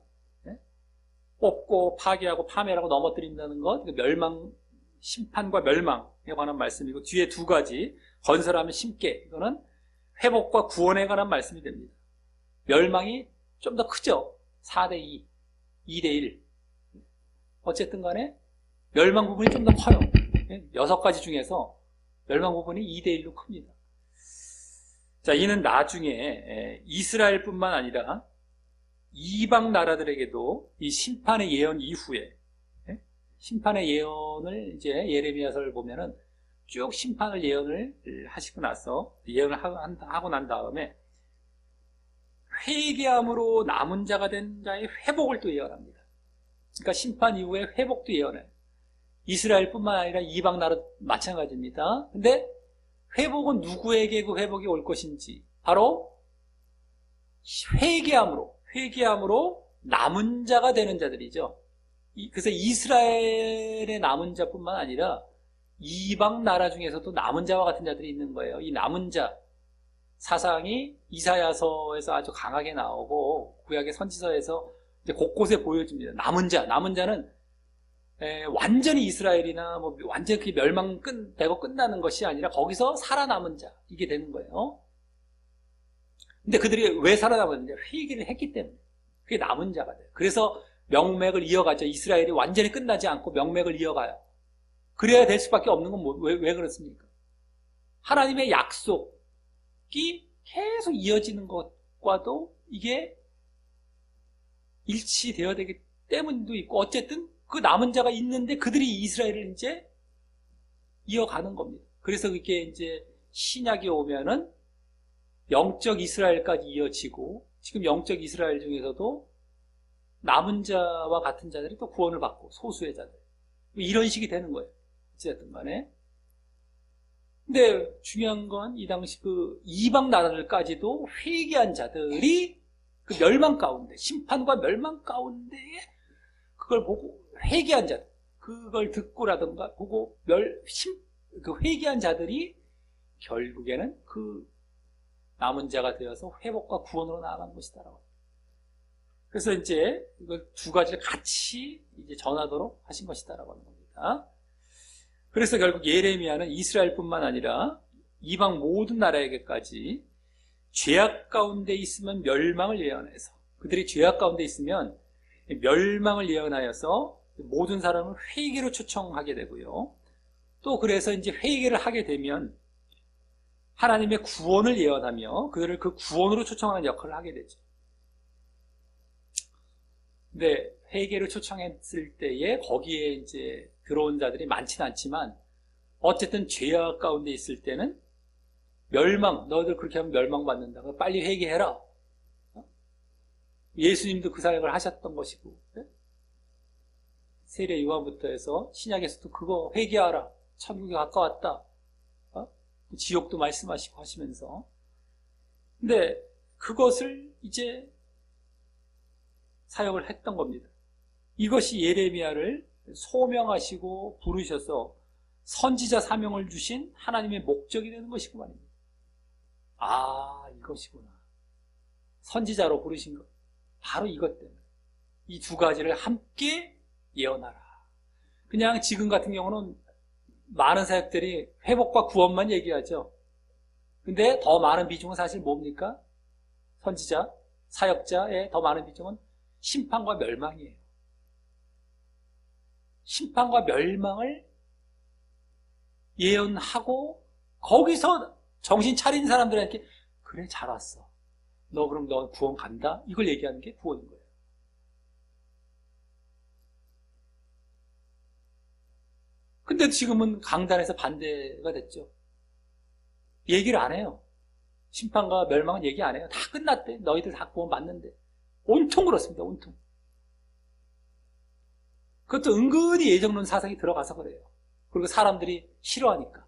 뽑고 파괴하고 파멸하고 넘어뜨린다는 것, 멸망, 심판과 멸망에 관한 말씀이고, 뒤에 2가지 건설하면 심게, 이거는 회복과 구원에 관한 말씀이 됩니다. 멸망이 좀 더 크죠. 4대2, 2대1. 어쨌든 간에 멸망 부분이 좀 더 커요. 6가지 중에서 멸망 부분이 2대1로 큽니다. 자, 이는 나중에 이스라엘뿐만 아니라 이방 나라들에게도 이 심판의 예언 이후에, 심판의 예언을 이제 예레미야서를 보면은 쭉 심판을 예언을 하시고 나서, 예언을 하고 난 다음에 회개함으로 남은 자가 된 자의 회복을 또 예언합니다. 그러니까 심판 이후에 회복도 예언해요. 이스라엘뿐만 아니라 이방 나라 마찬가지입니다. 근데 회복은 누구에게 그 회복이 올 것인지, 바로 회개함으로 남은 자가 되는 자들이죠. 그래서 이스라엘의 남은 자뿐만 아니라 이방 나라 중에서도 남은 자와 같은 자들이 있는 거예요. 이 남은 자 사상이 이사야서에서 아주 강하게 나오고, 구약의 선지서에서 이제 곳곳에 보여집니다. 남은 자는 완전히 이스라엘이나 뭐 완전히 멸망되고 끝나는 것이 아니라 거기서 살아남은 자, 이게 되는 거예요. 근데 그들이 왜 살아남았느냐? 회개를 했기 때문에. 그게 남은 자가 돼요. 그래서 명맥을 이어가죠. 이스라엘이 완전히 끝나지 않고 명맥을 이어가요. 그래야 될 수밖에 없는 건 왜 그렇습니까? 하나님의 약속이 계속 이어지는 것과도 이게 일치되어야 되기 때문도 있고, 어쨌든 그 남은 자가 있는데 그들이 이스라엘을 이제 이어가는 겁니다. 그래서 그게 이제 신약이 오면은 영적 이스라엘까지 이어지고, 지금 영적 이스라엘 중에서도 남은 자와 같은 자들이 또 구원을 받고, 소수의 자들, 이런 식이 되는 거예요. 어쨌든 간에. 근데 중요한 건 이 당시 그 이방 나라들까지도 회개한 자들이 그 멸망 가운데, 심판과 멸망 가운데에 그걸 보고 회개한 자들, 그걸 듣고라든가 보고 그 회개한 자들이 결국에는 그 남은 자가 되어서 회복과 구원으로 나아간 것이다라고. 그래서 이제 이걸 2가지를 같이 이제 전하도록 하신 것이다라고 하는 겁니다. 그래서 결국 예레미야는 이스라엘뿐만 아니라 이방 모든 나라에게까지 죄악 가운데 있으면 멸망을 예언해서, 그들이 죄악 가운데 있으면 멸망을 예언하여서 모든 사람을 회개로 초청하게 되고요. 또 그래서 이제 회개를 하게 되면 하나님의 구원을 예언하며 그들을 그 구원으로 초청하는 역할을 하게 되죠. 근데 회개를 초청했을 때에 거기에 이제 들어온 자들이 많지는 않지만, 어쨌든 죄악 가운데 있을 때는 너희들 그렇게 하면 멸망받는다. 빨리 회개해라. 예수님도 그 사역을 하셨던 것이고, 세례 요한부터 해서 신약에서도 그거 회개하라. 천국이 가까웠다. 지옥도 말씀하시고 하시면서. 근데 그것을 이제 사역을 했던 겁니다. 이것이 예레미야를 소명하시고 부르셔서 선지자 사명을 주신 하나님의 목적이 되는 것이고 말입니다. 아, 이것이구나. 선지자로 부르신 것. 바로 이것 때문에. 이 2가지를 함께 예언하라. 그냥 지금 같은 경우는 많은 사역들이 회복과 구원만 얘기하죠. 근데 더 많은 비중은 사실 뭡니까? 선지자, 사역자의 더 많은 비중은 심판과 멸망이에요. 심판과 멸망을 예언하고, 거기서 정신 차린 사람들한테 그래, 잘 왔어. 그럼 너 구원 간다? 이걸 얘기하는 게 구원인 거예요. 근데 지금은 강단에서 반대가 됐죠. 얘기를 안 해요. 심판과 멸망은 얘기 안 해요. 다 끝났대. 너희들 다 구원 받는데. 온통 그렇습니다. 온통. 그것도 은근히 예정론 사상이 들어가서 그래요. 그리고 사람들이 싫어하니까.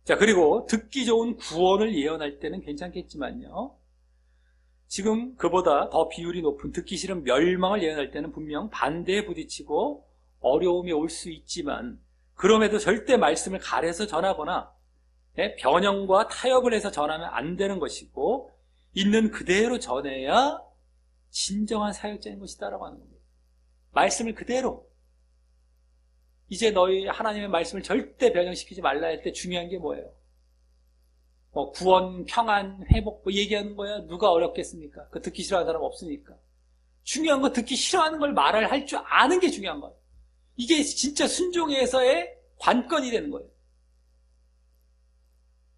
자, 그리고 듣기 좋은 구원을 예언할 때는 괜찮겠지만요. 지금 그보다 더 비율이 높은 듣기 싫은 멸망을 예언할 때는 분명 반대에 부딪히고 어려움이 올 수 있지만 그럼에도 절대 말씀을 가려서 전하거나 변형과 타협을 해서 전하면 안 되는 것이고 있는 그대로 전해야 진정한 사역자인 것이다라고 하는 겁니다. 말씀을 그대로. 이제 너희 하나님의 말씀을 절대 변형시키지 말라 할 때 중요한 게 뭐예요? 구원, 평안, 회복 얘기하는 거야. 누가 어렵겠습니까? 그 듣기 싫어하는 사람 없으니까. 중요한 건 듣기 싫어하는 걸 말을 할 줄 아는 게 중요한 거예요. 이게 진짜 순종에서의 관건이 되는 거예요.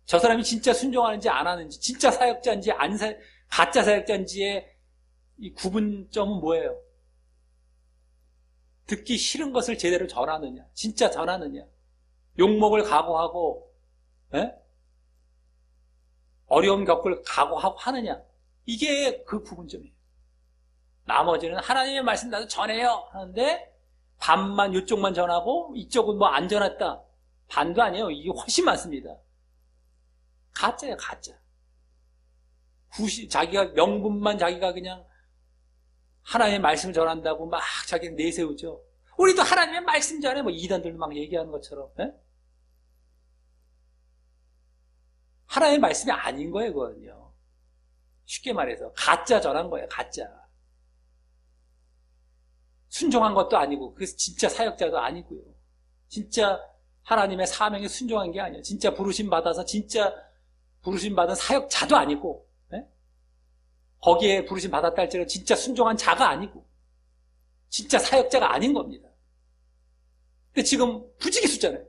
저 사람이 진짜 순종하는지 안 하는지, 진짜 사역자인지 가짜 사역자인지의 이 구분점은 뭐예요? 듣기 싫은 것을 제대로 전하느냐, 진짜 전하느냐, 욕먹을 각오하고, 어려움 겪을 각오하고 하느냐, 이게 그 구분점이에요. 나머지는 하나님의 말씀 나도 전해요 하는데 반만 이쪽만 전하고 이쪽은 뭐 안 전했다. 반도 아니에요. 이게 훨씬 많습니다. 가짜예요, 가짜. 자기가 명분만 자기가 그냥 하나님의 말씀을 전한다고 막 자기는 내세우죠. 우리도 하나님의 말씀 전해. 뭐 이단들도 막 얘기하는 것처럼. 하나님의 말씀이 아닌 거예요, 그거는요. 쉽게 말해서 가짜 전한 거예요, 가짜. 순종한 것도 아니고 그래서 진짜 사역자도 아니고요. 진짜 하나님의 사명에 순종한 게 아니에요. 진짜 부르심 받아서 진짜 부르심 받은 사역자도 아니고 거기에 부르심 받았다 할지라도 진짜 순종한 자가 아니고 진짜 사역자가 아닌 겁니다. 근데 지금 부지기수잖아요.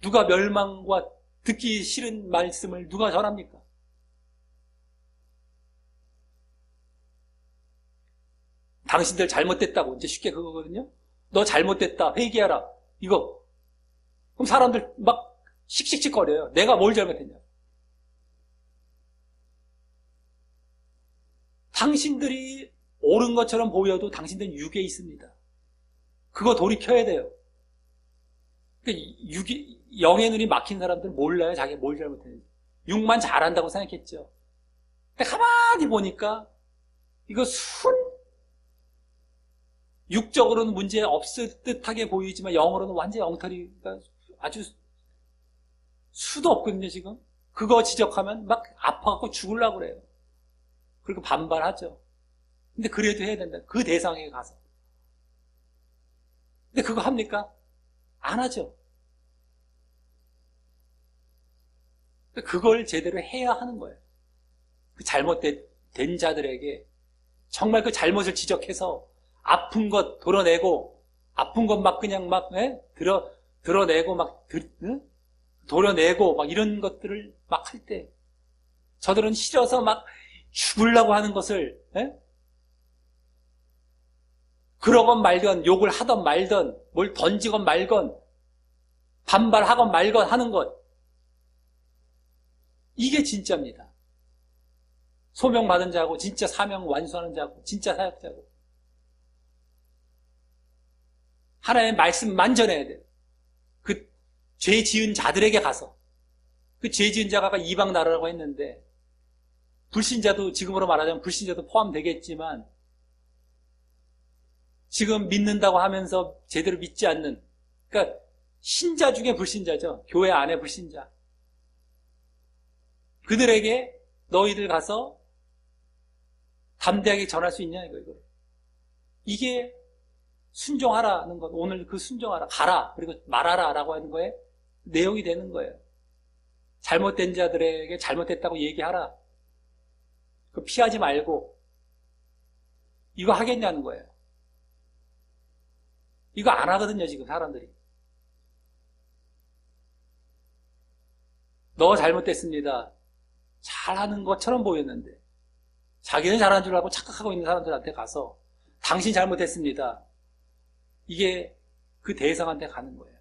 누가 멸망과 듣기 싫은 말씀을 누가 전합니까? 당신들 잘못됐다고 이제 쉽게 그거거든요. 너 잘못됐다 회개하라 이거. 그럼 사람들 막 씩씩씩거려요. 내가 뭘 잘못했냐. 당신들이 옳은 것처럼 보여도 당신들은 육에 있습니다. 그거 돌이켜야 돼요. 영의 눈이 막힌 사람들은 몰라요. 자기가 뭘 잘못했는지. 육만 잘한다고 생각했죠. 근데 가만히 보니까 이거 육적으로는 문제 없을 듯하게 보이지만 영어로는 완전히 엉터리가 아주 수도 없거든요, 지금. 그거 지적하면 막 아파갖고 죽으려고 그래요. 그리고 반발하죠. 근데 그래도 해야 된다. 그 대상에 가서. 근데 그거 합니까? 안 하죠. 그걸 제대로 해야 하는 거예요. 그 잘못된 자들에게 정말 그 잘못을 지적해서 아픈 것 도려내고, 아픈 것 막 그냥 막, 드러내고 막, 도려내고 막 이런 것들을 막 할 때, 저들은 싫어서 막 죽으려고 하는 것을, 그러건 말건, 욕을 하던 말던, 뭘 던지건 말건, 반발하건 말건 하는 것. 이게 진짜입니다. 소명받은 자고, 진짜 사명 완수하는 자고, 진짜 사역자고. 하나님의 말씀만 전해야 돼요. 그 죄 지은 자들에게 가서. 그 죄 지은 자가 이방 나라라고 했는데, 불신자도, 지금으로 말하자면 불신자도 포함되겠지만, 지금 믿는다고 하면서 제대로 믿지 않는, 그러니까 신자 중에 불신자죠. 교회 안에 불신자. 그들에게 너희들 가서 담대하게 전할 수 있냐, 이거. 이게 순종하라는 것, 오늘 그 순종하라, 가라, 그리고 말하라 라고 하는 거에 내용이 되는 거예요. 잘못된 자들에게 잘못됐다고 얘기하라. 그 피하지 말고, 이거 하겠냐는 거예요. 이거 안 하거든요, 지금 사람들이. 너 잘못됐습니다. 잘하는 것처럼 보였는데, 자기는 잘하는 줄 알고 착각하고 있는 사람들한테 가서, 당신 잘못했습니다. 이게 그 대상한테 가는 거예요.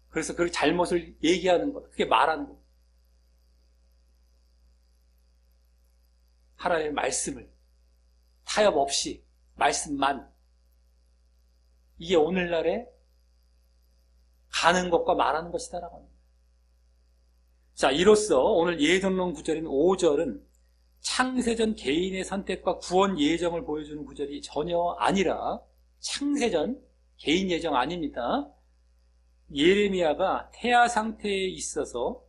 그래서 그 잘못을 얘기하는 것, 그게 말하는 것. 하나님의 말씀을 타협 없이 말씀만, 이게 오늘날에 가는 것과 말하는 것이다라고 합니다. 자, 이로써 오늘 예정론 구절인 5절은 창세전 개인의 선택과 구원 예정을 보여주는 구절이 전혀 아니라, 창세전 개인 예정 아닙니다. 예레미야가 태아 상태에 있어서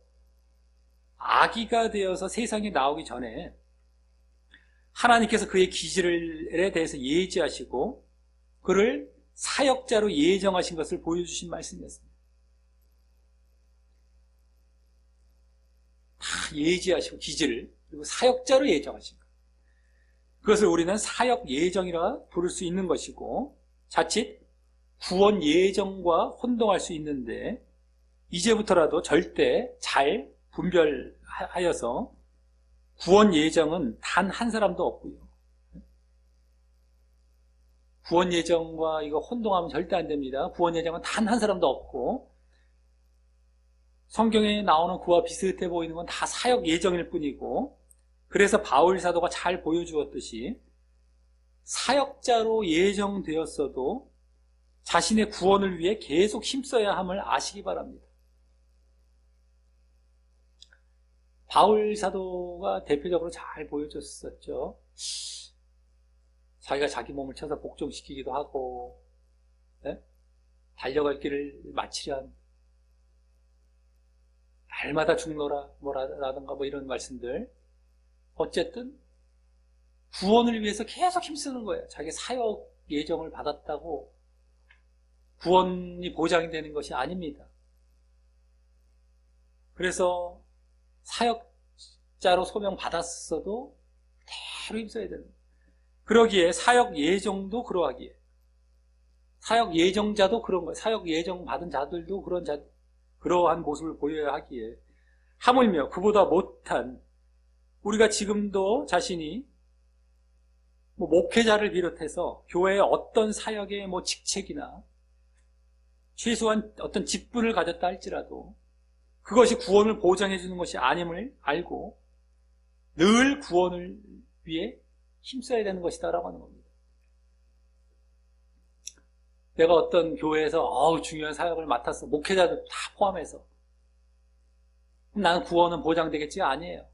아기가 되어서 세상에 나오기 전에 하나님께서 그의 기질에 대해서 예지하시고 그를 사역자로 예정하신 것을 보여주신 말씀이었습니다. 다 예지하시고 기질을, 그리고 사역자로 예정하신 것, 그것을 우리는 사역 예정이라 부를 수 있는 것이고, 자칫 구원 예정과 혼동할 수 있는데, 이제부터라도 절대 잘 분별하여서 구원 예정은 단 한 사람도 없고요, 구원 예정과 이거 혼동하면 절대 안 됩니다. 구원 예정은 단 한 사람도 없고, 성경에 나오는 그와 비슷해 보이는 건 다 사역 예정일 뿐이고, 그래서 바울 사도가 잘 보여주었듯이 사역자로 예정되었어도 자신의 구원을 위해 계속 힘써야 함을 아시기 바랍니다. 바울 사도가 대표적으로 잘 보여줬었죠. 자기가 자기 몸을 쳐서 복종시키기도 하고, 네? 달려갈 길을 마치려 합니다. 날마다 죽노라 뭐라든가 뭐 이런 말씀들, 어쨌든 구원을 위해서 계속 힘쓰는 거예요. 자기 사역 예정을 받았다고 구원이 보장이 되는 것이 아닙니다. 그래서 사역자로 소명 받았어도 대로 힘써야 되는 거예요. 그러기에 사역 예정도 그러하기에, 사역 예정자도 그런 거예요. 사역 예정 받은 자들도 그러한 모습을 보여야 하기에, 하물며 그보다 못한, 우리가 지금도 자신이 목회자를 비롯해서 교회의 어떤 사역의 직책이나 최소한 어떤 직분을 가졌다 할지라도 그것이 구원을 보장해 주는 것이 아님을 알고 늘 구원을 위해 힘써야 되는 것이다라고 하는 겁니다. 내가 어떤 교회에서 중요한 사역을 맡았어, 목회자들 다 포함해서, 그럼 나는 구원은 보장되겠지? 아니에요.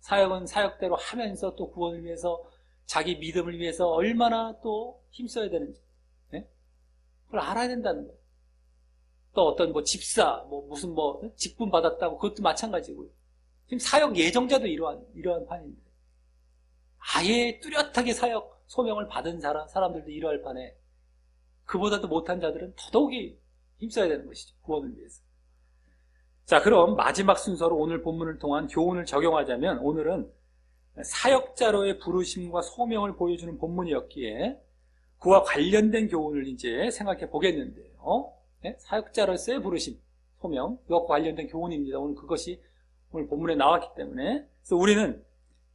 사역은 사역대로 하면서 또 구원을 위해서, 자기 믿음을 위해서 얼마나 또 힘써야 되는지, 네? 그걸 알아야 된다는 거예요. 또 어떤 집사, 무슨 직분 받았다고, 그것도 마찬가지고요. 지금 사역 예정자도 이러한 판인데, 아예 뚜렷하게 사역 소명을 받은 사람들도 이러할 판에, 그보다도 못한 자들은 더더욱이 힘써야 되는 것이죠. 구원을 위해서. 자, 그럼 마지막 순서로 오늘 본문을 통한 교훈을 적용하자면, 오늘은 사역자로의 부르심과 소명을 보여주는 본문이었기에 그와 관련된 교훈을 이제 생각해 보겠는데요. 네? 사역자로서의 부르심, 소명, 그것과 관련된 교훈입니다. 오늘 그것이 오늘 본문에 나왔기 때문에. 그래서 우리는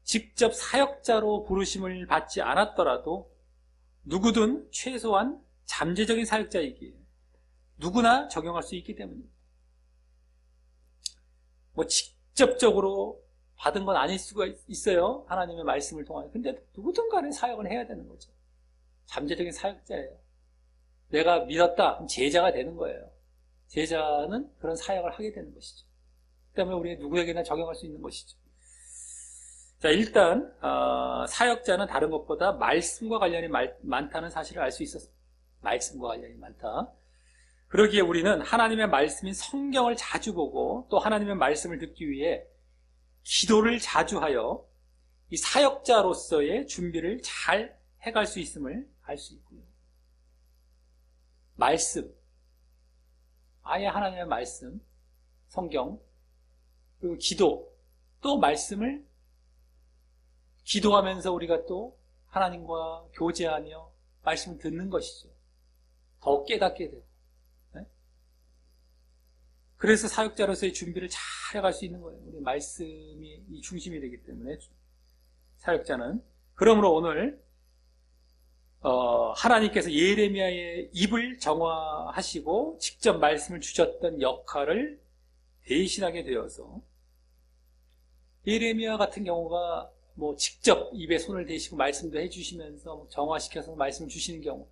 직접 사역자로 부르심을 받지 않았더라도 누구든 최소한 잠재적인 사역자이기에 누구나 적용할 수 있기 때문입니다. 직접적으로 받은 건 아닐 수가 있어요. 하나님의 말씀을 통하여. 근데 누구든 간에 사역을 해야 되는 거죠. 잠재적인 사역자예요. 내가 믿었다, 그럼 제자가 되는 거예요. 제자는 그런 사역을 하게 되는 것이죠. 그 때문에 우리가 누구에게나 적용할 수 있는 것이죠. 자, 일단 사역자는 다른 것보다 말씀과 관련이 많다는 사실을 알 수 있었습니다. 말씀과 관련이 많다. 그러기에 우리는 하나님의 말씀인 성경을 자주 보고 또 하나님의 말씀을 듣기 위해 기도를 자주 하여 이 사역자로서의 준비를 잘 해갈 수 있음을 알 수 있고요. 말씀, 아예 하나님의 말씀, 성경, 그리고 기도, 또 말씀을 기도하면서 우리가 또 하나님과 교제하며 말씀을 듣는 것이죠. 더 깨닫게 되고. 네? 그래서 사역자로서의 준비를 잘 해갈 수 있는 거예요. 우리 말씀이 이 중심이 되기 때문에 사역자는. 그러므로 오늘 하나님께서 예레미야의 입을 정화하시고 직접 말씀을 주셨던 역할을 대신하게 되어서 예레미야 같은 경우가 뭐 직접 입에 손을 대시고 말씀도 해주시면서 정화시켜서 말씀을 주시는 경우,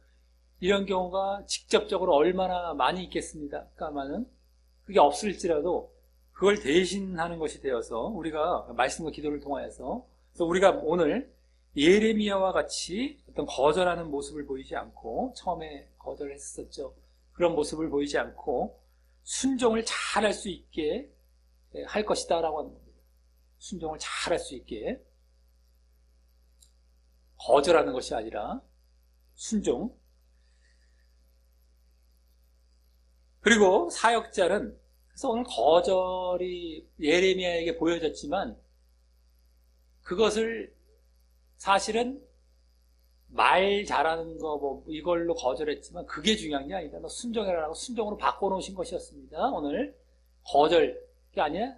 이런 경우가 직접적으로 얼마나 많이 있겠습니다. 그러니까는 그게 없을지라도 그걸 대신하는 것이 되어서 우리가 말씀과 기도를 통하여서, 그래서 우리가 오늘 예레미야와 같이 어떤 거절하는 모습을 보이지 않고, 처음에 거절했었죠. 그런 모습을 보이지 않고 순종을 잘할 수 있게 할 것이다 라고 하는 겁니다. 순종을 잘할 수 있게, 거절하는 것이 아니라 순종. 그리고 사역자는, 그래서 오늘 거절이 예레미야에게 보여졌지만 그것을 사실은 말 잘하는 거 뭐 이걸로 거절했지만 그게 중요한 게 아니다. 너 순종해라라고 순종으로 바꿔놓으신 것이었습니다. 오늘 거절이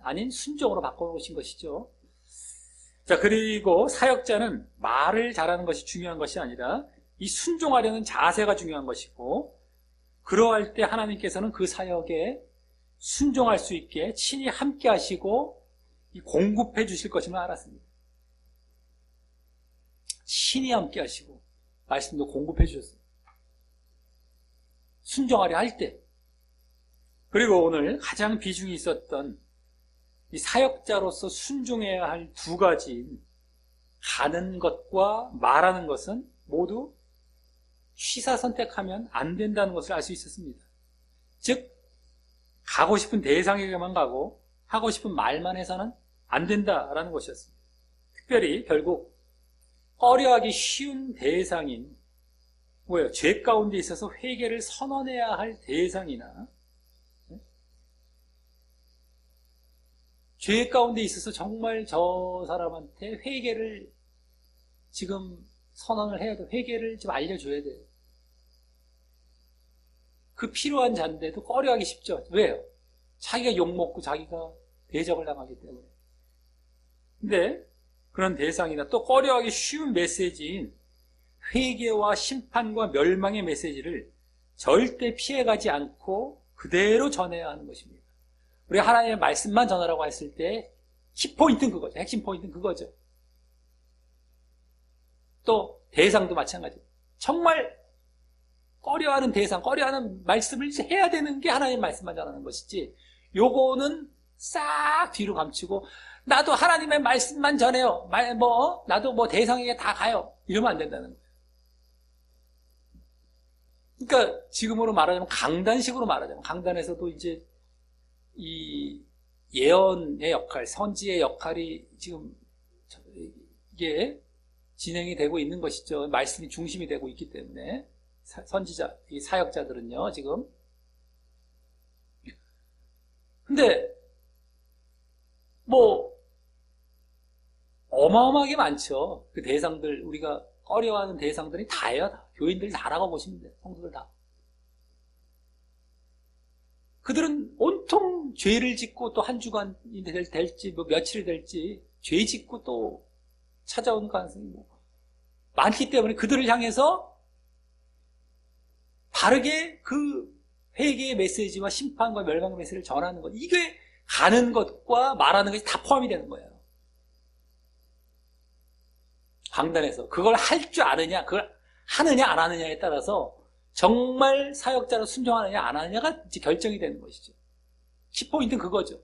아닌 순종으로 바꿔놓으신 것이죠. 자, 그리고 사역자는 말을 잘하는 것이 중요한 것이 아니라 이 순종하려는 자세가 중요한 것이고, 그러할 때 하나님께서는 그 사역에 순종할 수 있게 친히 함께 하시고 공급해 주실 것임을 알았습니다. 친히 함께 하시고 말씀도 공급해 주셨습니다. 순종하려 할 때. 그리고 오늘 가장 비중이 있었던 이 사역자로서 순종해야 할 두 가지인 가는 것과 말하는 것은 모두 취사선택하면 안 된다는 것을 알 수 있었습니다. 즉 가고 싶은 대상에게만 가고 하고 싶은 말만 해서는 안 된다라는 것이었습니다. 특별히 결국 꺼려하기 쉬운 대상인 뭐예요? 죄 가운데 있어서 회개를 선언해야 할 대상이나, 죄 가운데 있어서 정말 저 사람한테 회개를 지금 선언을 해야 돼. 회개를 좀 알려줘야 돼요. 그 필요한 자인데도 꺼려하기 쉽죠. 왜요? 자기가 욕먹고 자기가 대적을 당하기 때문에. 근데 그런 대상이나 또 꺼려하기 쉬운 메시지인 회개와 심판과 멸망의 메시지를 절대 피해가지 않고 그대로 전해야 하는 것입니다. 우리 하나님의 말씀만 전하라고 했을 때 키포인트는 그거죠. 핵심 포인트는 그거죠. 또 대상도 마찬가지예요. 정말 꺼려하는 대상, 꺼려하는 말씀을 해야 되는 게 하나님의 말씀만 전하는 것이지, 요거는 싹 뒤로 감추고 나도 하나님의 말씀만 전해요. 나도 뭐 대상에게 다 가요. 이러면 안 된다는 거예요. 그러니까 지금으로 말하자면 강단식으로 말하자면, 강단에서도 이제 이 예언의 역할, 선지의 역할이 지금 이게 진행이 되고 있는 것이죠. 말씀이 중심이 되고 있기 때문에 선지자, 이 사역자들은요 지금. 근데 뭐 어마어마하게 많죠. 그 대상들, 우리가 꺼려하는 대상들이 다예요. 다. 교인들 다라고 보시면 돼요. 성도들 다. 그들은 온통 죄를 짓고 또 한 주간이 될지 뭐 며칠이 될지 죄 짓고 또 찾아오는 가능성이 뭐 많기 때문에 그들을 향해서 바르게 그 회개의 메시지와 심판과 멸망의 메시지를 전하는 것, 이게 가는 것과 말하는 것이 다 포함이 되는 거예요. 강단에서 그걸 할 줄 아느냐, 그걸 하느냐 안 하느냐에 따라서 정말 사역자로 순종하느냐 안 하느냐가 이제 결정이 되는 것이죠. 키포인트는 그거죠.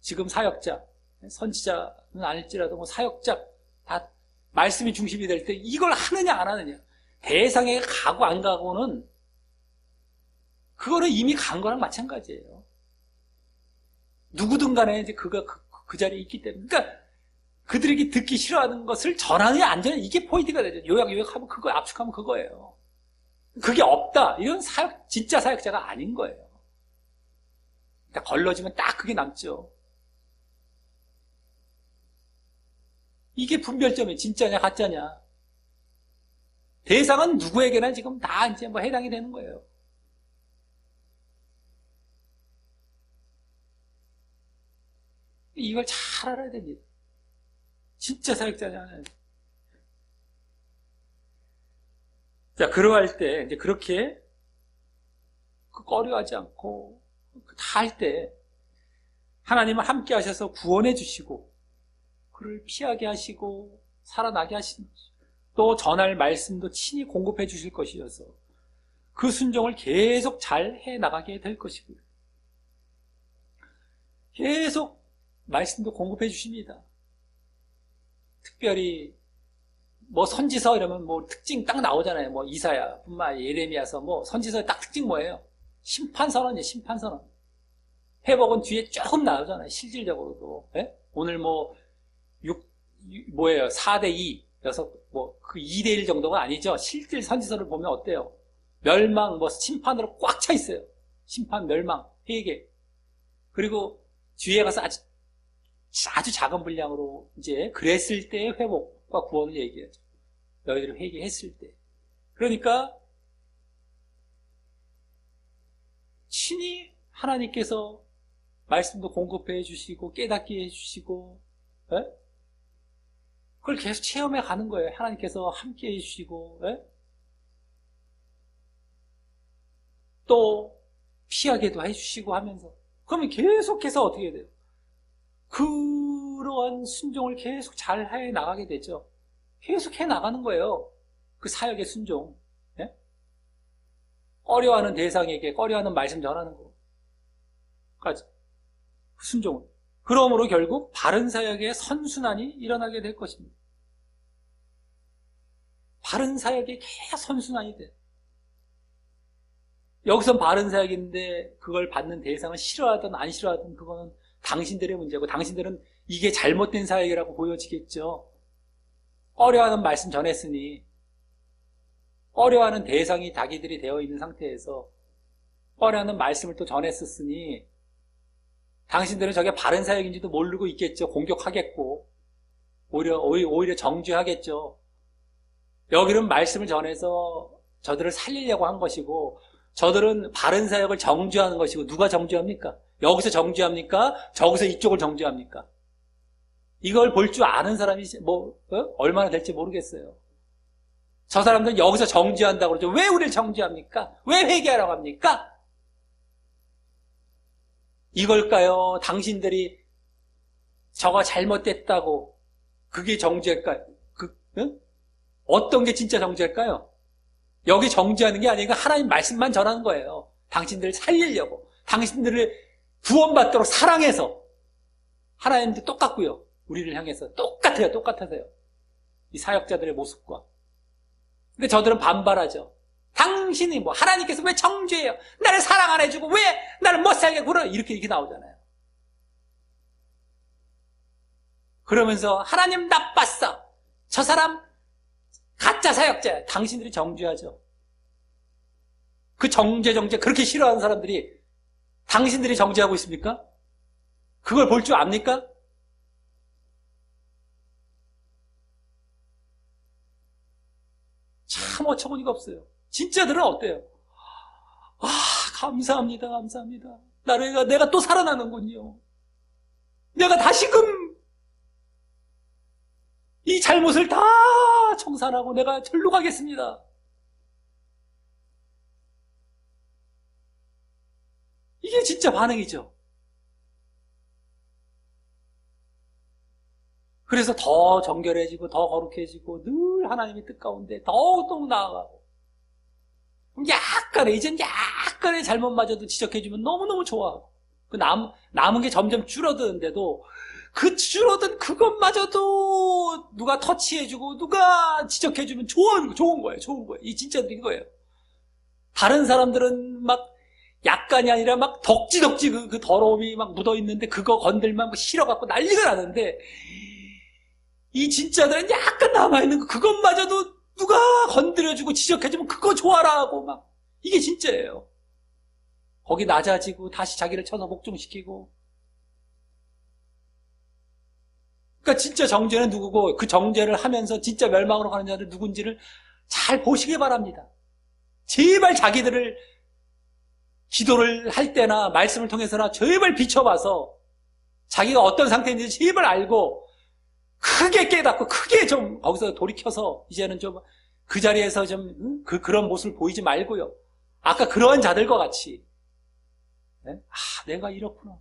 지금 사역자, 선지자는 아닐지라도 뭐 사역자 다 말씀이 중심이 될 때 이걸 하느냐 안 하느냐, 대상에 가고 안 가고는 그거는 이미 간 거랑 마찬가지예요. 누구든 간에 이제 그가 그 자리에 있기 때문에. 그러니까 그들에게 듣기 싫어하는 것을 전하느냐 안 전하느냐, 이게 포인트가 되죠. 요약하면 그거, 압축하면 그거예요. 그게 없다, 이건 진짜 사역자가 아닌 거예요. 걸러지면 딱 그게 남죠. 이게 분별점이 진짜냐 가짜냐. 대상은 누구에게나 지금 다 이제 뭐 해당이 되는 거예요. 이걸 잘 알아야 됩니다. 진짜 사역자냐는. 자, 그러할 때, 이제 그렇게 꺼려하지 않고 다 할 때 하나님은 함께 하셔서 구원해 주시고 그를 피하게 하시고 살아나게 하시는 것이죠. 또 전할 말씀도 친히 공급해 주실 것이어서 그 순종을 계속 잘 해나가게 될 것이고요. 계속 말씀도 공급해 주십니다. 특별히 뭐 선지서 이러면 뭐 특징 딱 나오잖아요. 뭐 이사야, 뿐만 예레미야서 뭐 선지서의 딱 특징 뭐예요? 심판선언이에요. 심판선언. 회복은 뒤에 조금 나오잖아요. 실질적으로도. 예? 오늘 뭐 4대2 여서 뭐 그 2대1 정도가 아니죠. 실질 선지서를 보면 어때요? 멸망, 뭐 심판으로 꽉 차 있어요. 심판, 멸망, 회개. 그리고 뒤에 가서 아주 작은 분량으로 이제 그랬을 때의 회복과 구원을 얘기하죠. 너희들이 회개했을 때. 그러니까 친히 하나님께서 말씀도 공급해 주시고 깨닫게 해주시고, 예? 그걸 계속 체험해 가는 거예요. 하나님께서 함께 해주시고, 예? 또 피하게도 해주시고 하면서, 그러면 계속해서 어떻게 돼요? 그러한 순종을 계속 잘 해 나가게 되죠. 계속 해 나가는 거예요. 그 사역의 순종. 예? 꺼려하는 대상에게 꺼려하는 말씀 전하는 거까지. 그 순종을. 그러므로 결국 바른 사역의 선순환이 일어나게 될 것입니다. 바른 사역이 계속 선순환이 돼요. 여기선 바른 사역인데 그걸 받는 대상을 싫어하든 안 싫어하든 그거는 당신들의 문제고, 당신들은 이게 잘못된 사역이라고 보여지겠죠. 꺼려하는 말씀 전했으니, 꺼려하는 대상이 자기들이 되어 있는 상태에서 꺼려하는 말씀을 또 전했었으니 당신들은 저게 바른 사역인지도 모르고 있겠죠. 공격하겠고 오히려 정죄하겠죠. 여기는 말씀을 전해서 저들을 살리려고 한 것이고, 저들은 바른 사역을 정죄하는 것이고, 누가 정죄합니까? 여기서 정죄합니까? 저기서 이쪽을 정죄합니까? 이걸 볼 줄 아는 사람이 얼마나 될지 모르겠어요. 저 사람들은 여기서 정죄한다고 그러죠. 왜 우리를 정죄합니까? 왜 회개하라고 합니까? 이걸까요? 당신들이 저가 잘못됐다고 그게 정죄일까요? 응? 어떤 게 진짜 정죄일까요? 여기 정죄하는 게 아니고 하나님 말씀만 전하는 거예요. 당신들을 살리려고, 당신들을 구원받도록 사랑해서. 하나님도 똑같고요. 우리를 향해서 똑같아서요. 이 사역자들의 모습과. 근데 저들은 반발하죠. 당신이 하나님께서 왜 정죄해요? 나를 사랑 안 해주고 왜 나를 못 살게 굴어? 이렇게 나오잖아요. 그러면서 하나님 나빴어. 저 사람 가짜 사역자야. 당신들이 정죄하죠. 그 정죄 그렇게 싫어하는 사람들이 당신들이 정죄하고 있습니까? 그걸 볼 줄 압니까? 참 어처구니가 없어요. 진짜들은 어때요? 아, 감사합니다. 내가 또 살아나는군요. 내가 다시금 이 잘못을 다 청산하고 내가 절로 가겠습니다. 이게 진짜 반응이죠. 그래서 더 정결해지고 더 거룩해지고 늘 하나님의 뜻 가운데 더욱 나아가고, 이젠 약간의 잘못마저도 지적해주면 너무너무 좋아하고, 그 남은 게 점점 줄어드는데도 그 줄어든 그것마저도 누가 터치해주고 누가 지적해주면 좋은 거예요. 이 진짜들인 거예요. 다른 사람들은 막 약간이 아니라 막 덕지덕지 그 더러움이 막 묻어있는데 그거 건들면 막 싫어갖고 난리가 나는데, 이 진짜들은 약간 남아있는 그것마저도 누가 건드려주고 지적해주면 그거 좋아라 하고 막, 이게 진짜예요. 거기 낮아지고 다시 자기를 쳐서 복종시키고. 그러니까 진짜 정죄는 누구고, 그 정죄를 하면서 진짜 멸망으로 가는 자들 누군지를 잘 보시기 바랍니다. 제발 자기들을 기도를 할 때나 말씀을 통해서나 제발 비춰봐서 자기가 어떤 상태인지 제발 알고 크게 깨닫고 크게 좀 거기서 돌이켜서 이제는 좀 그 자리에서 좀 그런 모습을 보이지 말고요. 아까 그러한 자들과 같이, 네? 내가 이렇구나.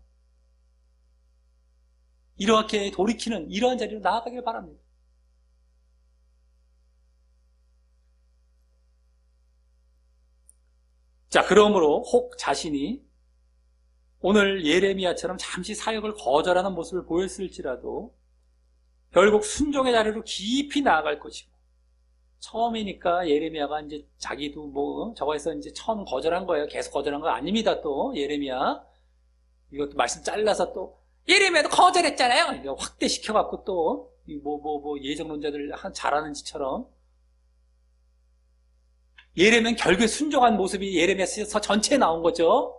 이렇게 돌이키는 이러한 자리로 나아가길 바랍니다. 자, 그러므로 혹 자신이 오늘 예레미야처럼 잠시 사역을 거절하는 모습을 보였을지라도 결국 순종의 자리로 깊이 나아갈 것이고, 처음이니까 예레미야가 이제 자기도 뭐 저거에서 이제 처음 거절한 거예요. 계속 거절한 거 아닙니다. 또 예레미야 이것도 말씀 잘라서 또 예레미야도 거절했잖아요. 이거 확대시켜갖고 또 예정론자들 잘하는 짓처럼 예레미야는 결국에 순종한 모습이 예레미야서 전체에 나온 거죠.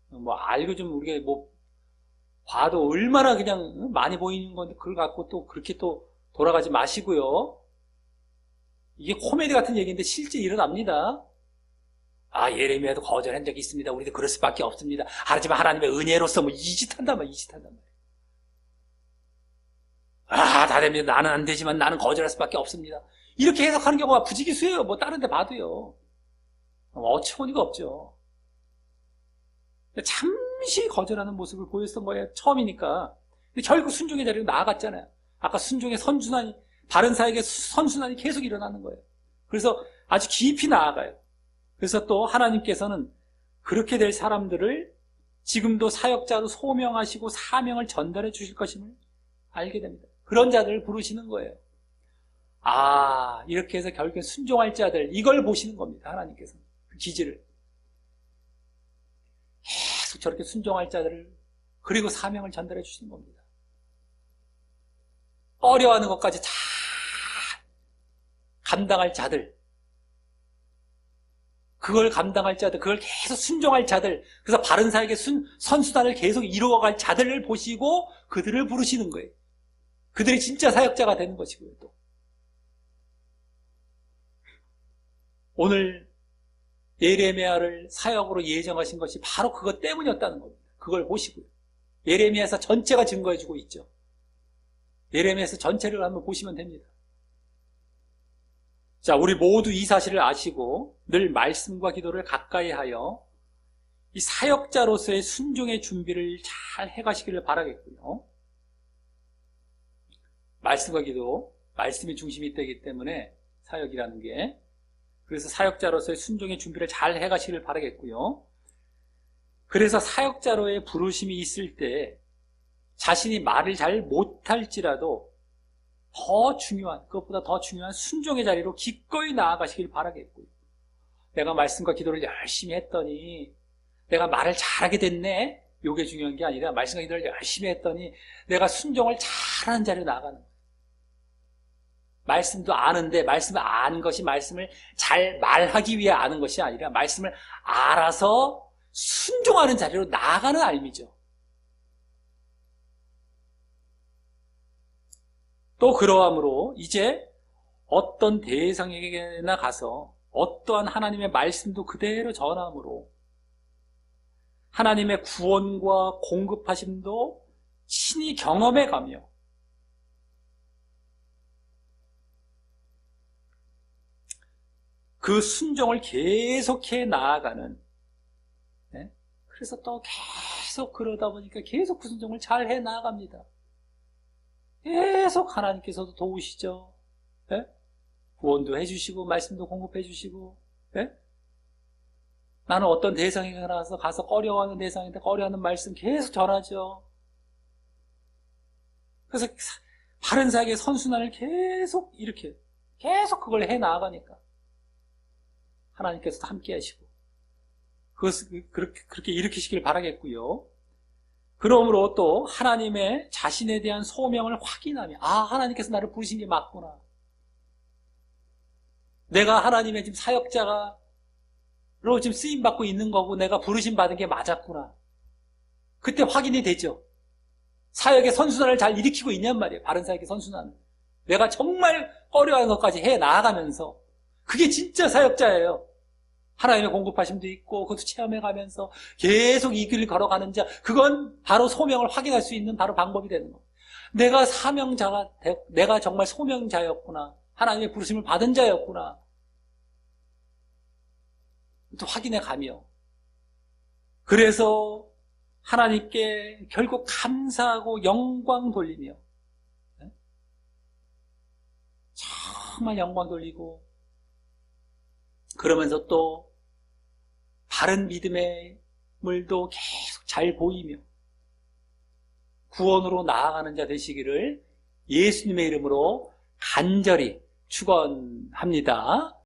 뭐 알고 좀 우리가 뭐 봐도 얼마나 그냥 많이 보이는 건데 그걸 갖고 또 그렇게 또 돌아가지 마시고요. 이게 코미디 같은 얘기인데 실제 일어납니다. 아, 예레미야도 거절한 적이 있습니다. 우리도 그럴 수밖에 없습니다. 하지만 하나님의 은혜로서 뭐 이 짓 한단 말이에요. 아, 다 됩니다. 나는 안 되지만 나는 거절할 수밖에 없습니다. 이렇게 해석하는 경우가 부지기수예요. 뭐 다른 데 봐도요. 어처구니가 없죠. 잠시 거절하는 모습을 보였던 거예요. 처음이니까. 근데 결국 순종의 자리로 나아갔잖아요. 아까 순종의 선순환이, 바른 사역의 선순환이 계속 일어나는 거예요. 그래서 아주 깊이 나아가요. 그래서 또 하나님께서는 그렇게 될 사람들을 지금도 사역자로 소명하시고 사명을 전달해 주실 것임을 알게 됩니다. 그런 자들을 부르시는 거예요. 아, 이렇게 해서 결국엔 순종할 자들, 이걸 보시는 겁니다. 하나님께서는. 그 기질을. 계속 저렇게 순종할 자들을, 그리고 사명을 전달해 주시는 겁니다. 어려워하는 것까지 다 감당할 자들, 그걸 감당할 자들, 그걸 계속 순종할 자들, 그래서 바른 사역의 선수단을 계속 이루어갈 자들을 보시고 그들을 부르시는 거예요. 그들이 진짜 사역자가 되는 것이고요. 또 오늘 예레미야를 사역으로 예정하신 것이 바로 그것 때문이었다는 겁니다. 그걸 보시고요. 예레미야서 전체가 증거해주고 있죠. 예레미야서 전체를 한번 보시면 됩니다. 자, 우리 모두 이 사실을 아시고 늘 말씀과 기도를 가까이 하여 이 사역자로서의 순종의 준비를 잘 해가시기를 바라겠고요. 말씀과 기도, 말씀이 중심이 되기 때문에 사역이라는 게, 그래서 사역자로서의 순종의 준비를 잘 해가시기를 바라겠고요. 그래서 사역자로의 부르심이 있을 때 자신이 말을 잘 못할지라도 더 중요한, 그것보다 더 중요한 순종의 자리로 기꺼이 나아가시길 바라겠고요. 내가 말씀과 기도를 열심히 했더니 내가 말을 잘하게 됐네, 이게 중요한 게 아니라 말씀과 기도를 열심히 했더니 내가 순종을 잘하는 자리로 나아가는 거예요. 말씀도 아는데 말씀을 아는 것이 말씀을 잘 말하기 위해 아는 것이 아니라 말씀을 알아서 순종하는 자리로 나아가는 알미죠. 또 그러함으로 이제 어떤 대상에게나 가서 어떠한 하나님의 말씀도 그대로 전함으로 하나님의 구원과 공급하심도 친히 경험해가며 그 순종을 계속해 나아가는, 네? 그래서 또 계속 그러다 보니까 계속 그 순종을 잘 해 나아갑니다. 계속 하나님께서도 도우시죠. 네? 구원도 해주시고 말씀도 공급해 주시고, 네? 나는 어떤 대상에 가서 꺼려하는 대상인데 꺼려하는 말씀 계속 전하죠. 그래서 바른 사역의 선순환을 계속 이렇게 계속 그걸 해 나아가니까 하나님께서도 함께 하시고 그것을 그렇게 일으키시길 바라겠고요. 그러므로 또 하나님의 자신에 대한 소명을 확인하며, 아, 하나님께서 나를 부르신 게 맞구나, 내가 하나님의 지금 사역자로 지금 쓰임받고 있는 거고 내가 부르심 받은 게 맞았구나, 그때 확인이 되죠. 사역의 선순환을 잘 일으키고 있냔 말이에요. 바른 사역의 선순환, 내가 정말 꺼려하는 것까지 해 나아가면서, 그게 진짜 사역자예요. 하나님의 공급하심도 있고 그것도 체험해가면서 계속 이 길을 걸어가는 자, 그건 바로 소명을 확인할 수 있는 바로 방법이 되는 거예요. 내가 사명자가, 내가 정말 소명자였구나, 하나님의 부르심을 받은 자였구나, 또 확인해 가며, 그래서 하나님께 결국 감사하고 영광 돌리며 정말 영광 돌리고 그러면서 또 바른 믿음의 물도 계속 잘 보이며 구원으로 나아가는 자 되시기를 예수님의 이름으로 간절히 축원합니다.